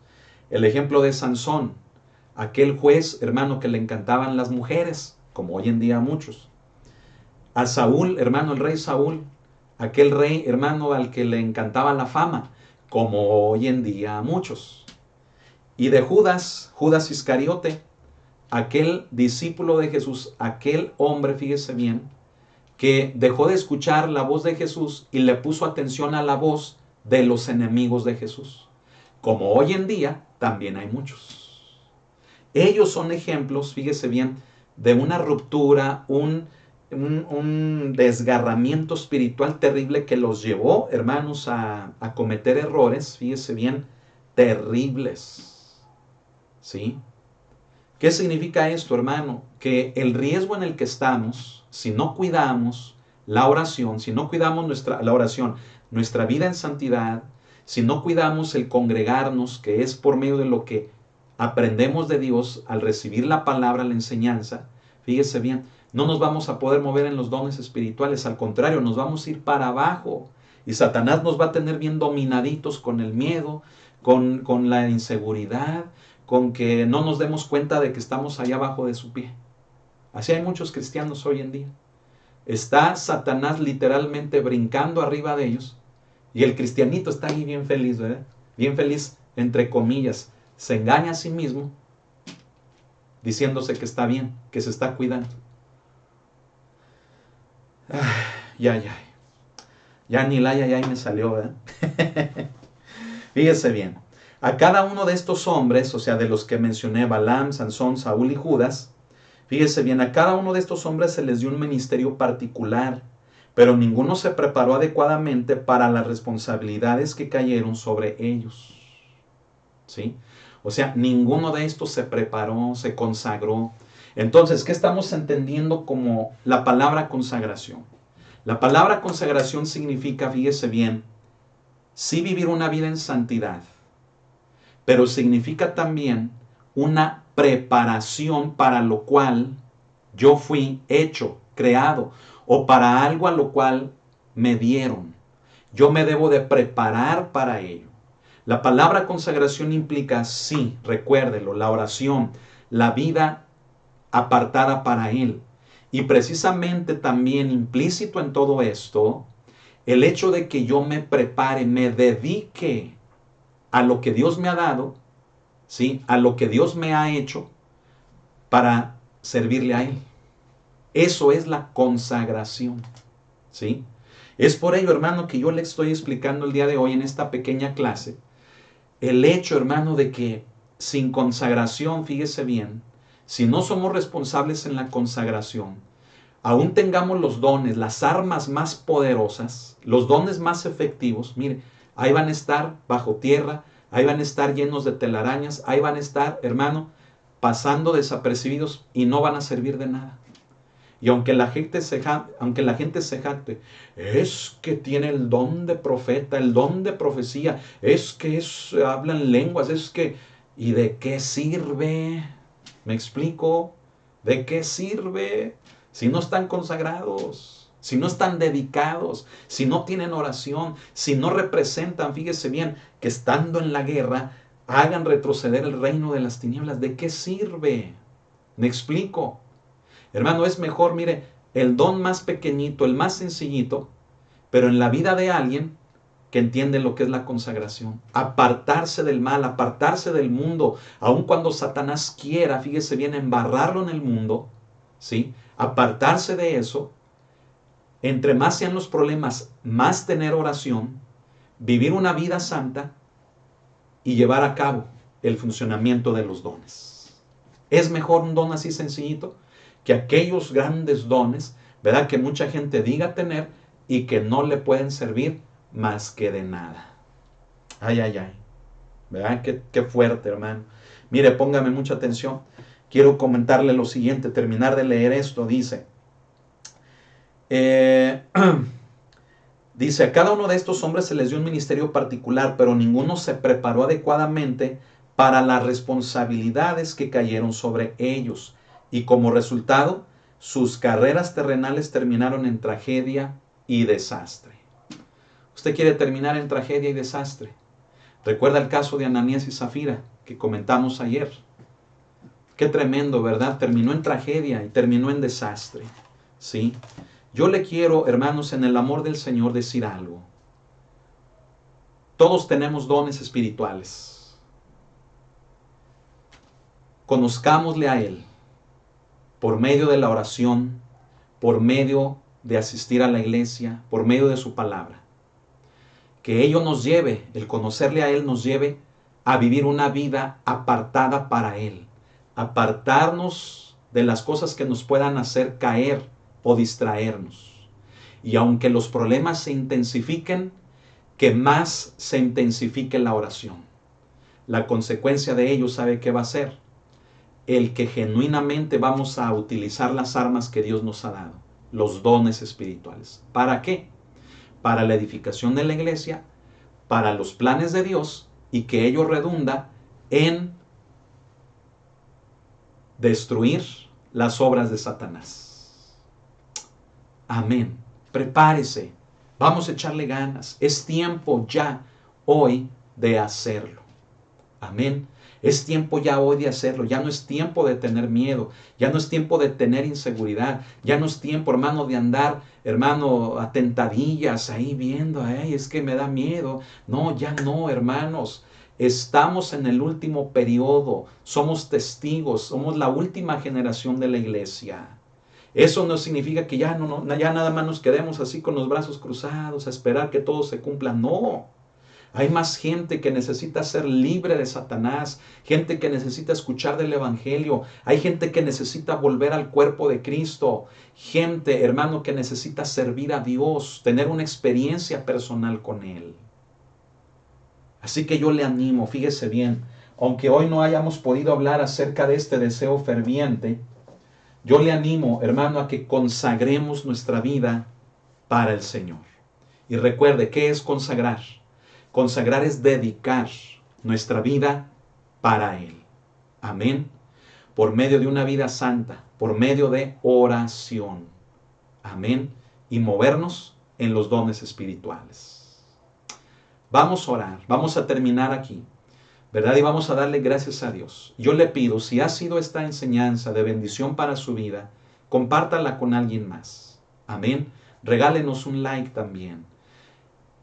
El ejemplo de Sansón, aquel juez, hermano, que le encantaban las mujeres, como hoy en día a muchos. A Saúl, hermano, el rey Saúl, aquel rey, hermano, al que le encantaba la fama, como hoy en día a muchos. Y de Judas, Judas Iscariote, aquel discípulo de Jesús, aquel hombre, fíjese bien, que dejó de escuchar la voz de Jesús y le puso atención a la voz de los enemigos de Jesús. Como hoy en día, también hay muchos. Ellos son ejemplos, fíjese bien, de una ruptura, un desgarramiento espiritual terrible que los llevó, hermanos, a cometer errores, fíjese bien, terribles. ¿Sí? ¿Qué significa esto, hermano? Que el riesgo en el que estamos, si no cuidamos la oración, si no cuidamos la oración, nuestra vida en santidad, si no cuidamos el congregarnos, que es por medio de lo que aprendemos de Dios al recibir la palabra, la enseñanza, fíjese bien, no nos vamos a poder mover en los dones espirituales, al contrario, nos vamos a ir para abajo. Y Satanás nos va a tener bien dominaditos con el miedo, con la inseguridad, con que no nos demos cuenta de que estamos allá abajo de su pie. Así hay muchos cristianos hoy en día. Está Satanás literalmente brincando arriba de ellos y el cristianito está ahí bien feliz, ¿verdad? Bien feliz, entre comillas. Se engaña a sí mismo diciéndose que está bien, que se está cuidando. Ya ni la ya me salió, ¿verdad? Fíjese bien. A cada uno de estos hombres, o sea, de los que mencioné, Balaam, Sansón, Saúl y Judas, fíjese bien, a cada uno de estos hombres se les dio un ministerio particular, pero ninguno se preparó adecuadamente para las responsabilidades que cayeron sobre ellos. ¿sí? O sea, ninguno de estos se preparó, se consagró. Entonces, ¿qué estamos entendiendo como la palabra consagración? La palabra consagración significa, fíjese bien, sí vivir una vida en santidad, pero significa también una preparación para lo cual yo fui hecho, creado, o para algo a lo cual me dieron. Yo me debo de preparar para ello. La palabra consagración implica, sí, recuérdelo, la oración, la vida apartada para Él. Y precisamente también implícito en todo esto, el hecho de que yo me prepare, me dedique a lo que Dios me ha dado, ¿sí? A lo que Dios me ha hecho para servirle a Él. Eso es la consagración, ¿sí? Es por ello, hermano, que yo le estoy explicando el día de hoy en esta pequeña clase, el hecho, hermano, de que sin consagración, fíjese bien, si no somos responsables en la consagración, aún tengamos los dones, las armas más poderosas, los dones más efectivos, mire, ahí van a estar bajo tierra, ahí van a estar llenos de telarañas, ahí van a estar, hermano, pasando desapercibidos y no van a servir de nada. Y aunque la gente se jacte, es que tiene el don de profeta, el don de profecía, hablan lenguas, ¿y de qué sirve? ¿Me explico? ¿De qué sirve si no están consagrados? Si no están dedicados, si no tienen oración, si no representan, fíjese bien, que estando en la guerra hagan retroceder el reino de las tinieblas. ¿De qué sirve? ¿Me explico? Hermano, es mejor, mire, el don más pequeñito, el más sencillito, pero en la vida de alguien que entiende lo que es la consagración. Apartarse del mal, apartarse del mundo, aun cuando Satanás quiera, fíjese bien, embarrarlo en el mundo, ¿sí? Apartarse de eso. Entre más sean los problemas, más tener oración, vivir una vida santa y llevar a cabo el funcionamiento de los dones. Es mejor un don así sencillito que aquellos grandes dones, ¿verdad? Que mucha gente diga tener y que no le pueden servir más que de nada. Ay, ay, ay. ¿Verdad? Qué fuerte, hermano. Mire, póngame mucha atención. Quiero comentarle lo siguiente, terminar de leer esto. Dice, dice, a cada uno de estos hombres se les dio un ministerio particular, pero ninguno se preparó adecuadamente para las responsabilidades que cayeron sobre ellos. Y como resultado, sus carreras terrenales terminaron en tragedia y desastre. ¿Usted quiere terminar en tragedia y desastre? Recuerda el caso de Ananías y Zafira que comentamos ayer. Qué tremendo, ¿verdad? Terminó en tragedia y terminó en desastre. ¿Sí? Yo le quiero, hermanos, en el amor del Señor decir algo. Todos tenemos dones espirituales. Conozcámosle a Él por medio de la oración, por medio de asistir a la iglesia, por medio de su palabra. Que ello nos lleve, el conocerle a Él nos lleve a vivir una vida apartada para Él. Apartarnos de las cosas que nos puedan hacer caer o distraernos. Y aunque los problemas se intensifiquen, que más se intensifique la oración. La consecuencia de ello, ¿sabe qué va a ser? El que genuinamente vamos a utilizar las armas que Dios nos ha dado, los dones espirituales. ¿Para qué? Para la edificación de la iglesia, para los planes de Dios y que ello redunda en destruir las obras de Satanás. Amén. Prepárese. Vamos a echarle ganas. Es tiempo ya hoy de hacerlo. Amén. Es tiempo ya hoy de hacerlo. Ya no es tiempo de tener miedo. Ya no es tiempo de tener inseguridad. Ya no es tiempo, hermano, de andar, hermano, a tentadillas ahí viendo, ay, es que me da miedo. No, ya no, hermanos. Estamos en el último periodo. Somos testigos. Somos la última generación de la iglesia. Eso no significa que ya nada más nos quedemos así con los brazos cruzados a esperar que todo se cumpla. No. Hay más gente que necesita ser libre de Satanás, gente que necesita escuchar del Evangelio, hay gente que necesita volver al cuerpo de Cristo, gente, hermano, que necesita servir a Dios, tener una experiencia personal con Él. Así que yo le animo, fíjese bien, aunque hoy no hayamos podido hablar acerca de este deseo ferviente, yo le animo, hermano, a que consagremos nuestra vida para el Señor. Y recuerde, ¿qué es consagrar? Consagrar es dedicar nuestra vida para Él. Amén. Por medio de una vida santa, por medio de oración. Amén. Y movernos en los dones espirituales. Vamos a orar, vamos a terminar aquí, ¿verdad? Y vamos a darle gracias a Dios. Yo le pido, si ha sido esta enseñanza de bendición para su vida, compártala con alguien más. Amén. Regálenos un like también.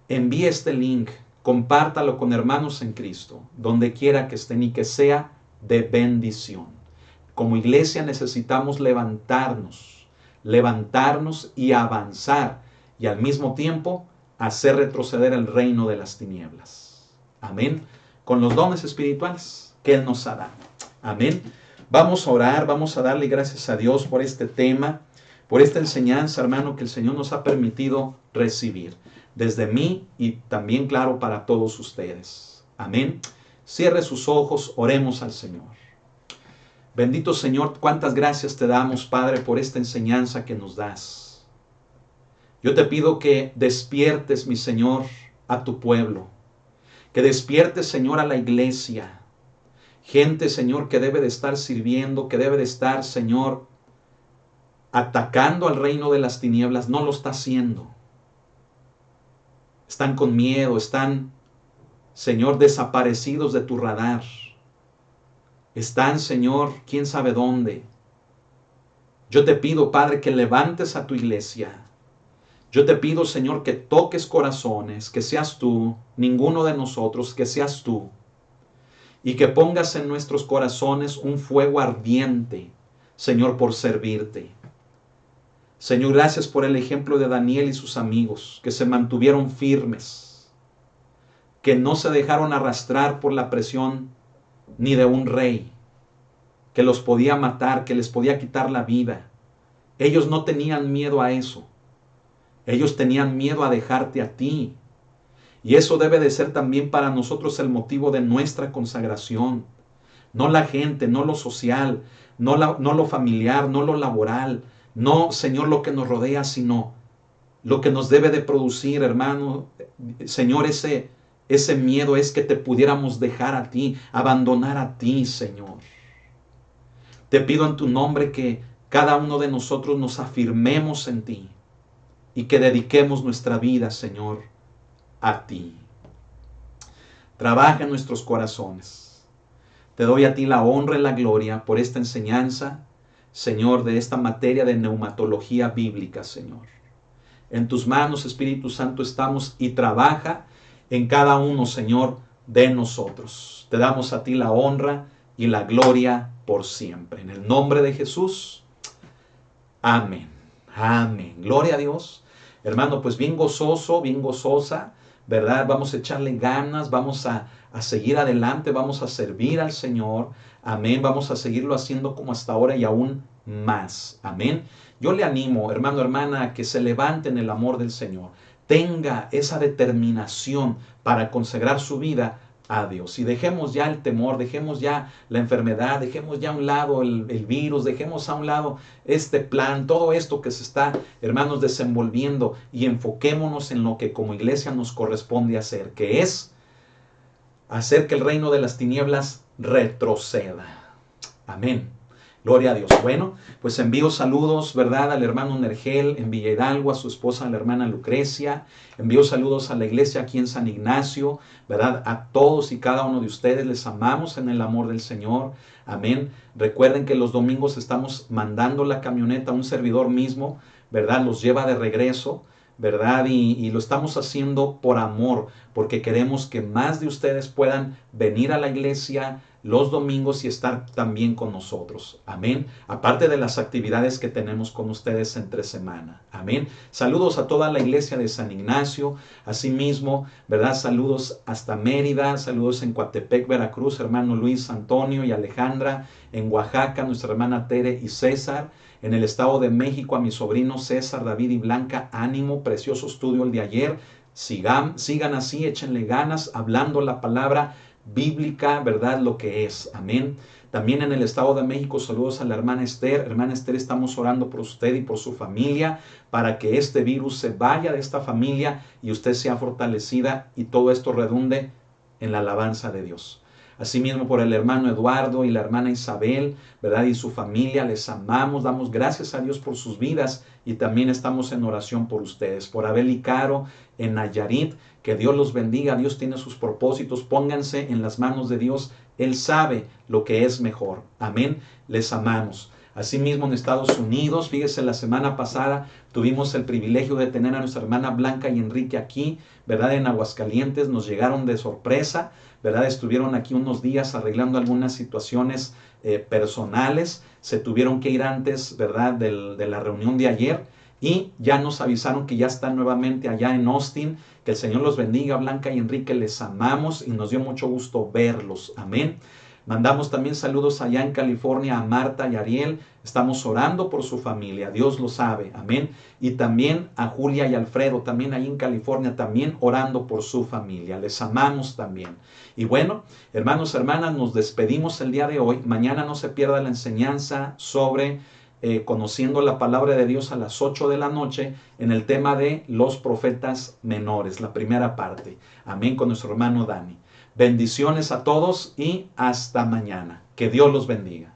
Envíe este link, compártalo con hermanos en Cristo, donde quiera que estén y que sea de bendición. Como iglesia necesitamos levantarnos y avanzar y al mismo tiempo hacer retroceder el reino de las tinieblas. Amén. Con los dones espirituales que Él nos ha dado. Amén. Vamos a orar, vamos a darle gracias a Dios por este tema, por esta enseñanza, hermano, que el Señor nos ha permitido recibir. Desde mí y también, claro, para todos ustedes. Amén. Cierre sus ojos, oremos al Señor. Bendito Señor, cuántas gracias te damos, Padre, por esta enseñanza que nos das. Yo te pido que despiertes, mi Señor, a tu pueblo. Que despiertes, Señor, a la iglesia. Gente, Señor, que debe de estar sirviendo, que debe de estar, Señor, atacando al reino de las tinieblas. No lo está haciendo. Están con miedo, están, Señor, desaparecidos de tu radar. Están, Señor, quién sabe dónde. Yo te pido, Padre, que levantes a tu iglesia. Yo te pido, Señor, que toques corazones, que seas tú, ninguno de nosotros, que seas tú. Y que pongas en nuestros corazones un fuego ardiente, Señor, por servirte. Señor, gracias por el ejemplo de Daniel y sus amigos, que se mantuvieron firmes, que no se dejaron arrastrar por la presión ni de un rey, que los podía matar, que les podía quitar la vida. Ellos no tenían miedo a eso. Ellos tenían miedo a dejarte a ti. Y eso debe de ser también para nosotros el motivo de nuestra consagración. No la gente, no lo social, no lo familiar, no lo laboral, no, Señor, lo que nos rodea, sino lo que nos debe de producir, hermano, Señor, ese miedo es que te pudiéramos dejar a ti, abandonar a ti, Señor. Te pido en tu nombre que cada uno de nosotros nos afirmemos en ti y que dediquemos nuestra vida, Señor, a ti. Trabaja en nuestros corazones. Te doy a ti la honra y la gloria por esta enseñanza, Señor, de esta materia de neumatología bíblica, Señor. En tus manos, Espíritu Santo, estamos y trabaja en cada uno, Señor, de nosotros. Te damos a ti la honra y la gloria por siempre. En el nombre de Jesús. Amén. Amén. Gloria a Dios. Hermano, pues bien gozoso, bien gozosa, ¿verdad? Vamos a echarle ganas, vamos a seguir adelante, vamos a servir al Señor. Amén. Vamos a seguirlo haciendo como hasta ahora y aún más. Amén. Yo le animo, hermano, hermana, a que se levante en el amor del Señor. Tenga esa determinación para consagrar su vida a Dios. Y dejemos ya el temor, dejemos ya la enfermedad, dejemos ya a un lado el virus, dejemos a un lado este plan, todo esto que se está, hermanos, desenvolviendo, y enfoquémonos en lo que como iglesia nos corresponde hacer, que es hacer que el reino de las tinieblas retroceda. Amén. Gloria a Dios. Bueno, pues envío saludos, ¿verdad?, al hermano Nergel en Villa Hidalgo, a su esposa, la hermana Lucrecia. Envío saludos a la iglesia aquí en San Ignacio, ¿verdad? A todos y cada uno de ustedes les amamos en el amor del Señor. Amén. Recuerden que los domingos estamos mandando la camioneta a un servidor mismo, ¿verdad? Los lleva de regreso, ¿verdad? Y lo estamos haciendo por amor, porque queremos que más de ustedes puedan venir a la iglesia los domingos y estar también con nosotros. Amén. Aparte de las actividades que tenemos con ustedes entre semana. Amén. Saludos a toda la iglesia de San Ignacio. Asimismo, ¿verdad? Saludos hasta Mérida. Saludos en Coatepec, Veracruz, hermano Luis, Antonio y Alejandra. En Oaxaca, nuestra hermana Tere y César. En el Estado de México, a mi sobrino César, David y Blanca. Ánimo, precioso estudio el de ayer. Sigan así, échenle ganas, hablando la palabra bíblica, ¿verdad? Lo que es. Amén. También en el Estado de México, saludos a la hermana Esther. Hermana Esther, estamos orando por usted y por su familia para que este virus se vaya de esta familia y usted sea fortalecida y todo esto redunde en la alabanza de Dios. Asimismo por el hermano Eduardo y la hermana Isabel, ¿verdad? Y su familia, les amamos, damos gracias a Dios por sus vidas y también estamos en oración por ustedes. Por Abel y Caro en Nayarit, que Dios los bendiga, Dios tiene sus propósitos, pónganse en las manos de Dios, Él sabe lo que es mejor. Amén, les amamos. Asimismo en Estados Unidos, fíjese, la semana pasada tuvimos el privilegio de tener a nuestra hermana Blanca y Enrique aquí, ¿verdad? En Aguascalientes, nos llegaron de sorpresa, ¿verdad? Estuvieron aquí unos días arreglando algunas situaciones personales, se tuvieron que ir antes, ¿verdad? De la reunión de ayer y ya nos avisaron que ya están nuevamente allá en Austin. Que el Señor los bendiga, Blanca y Enrique, les amamos y nos dio mucho gusto verlos. Amén. Mandamos también saludos allá en California a Marta y Ariel. Estamos orando por su familia. Dios lo sabe. Amén. Y también a Julia y Alfredo, también ahí en California, también orando por su familia. Les amamos también. Y bueno, hermanos, hermanas, nos despedimos el día de hoy. Mañana no se pierda la enseñanza sobre conociendo la palabra de Dios a las 8 de la noche en el tema de los profetas menores, la primera parte. Amén, con nuestro hermano Dani. Bendiciones a todos y hasta mañana. Que Dios los bendiga.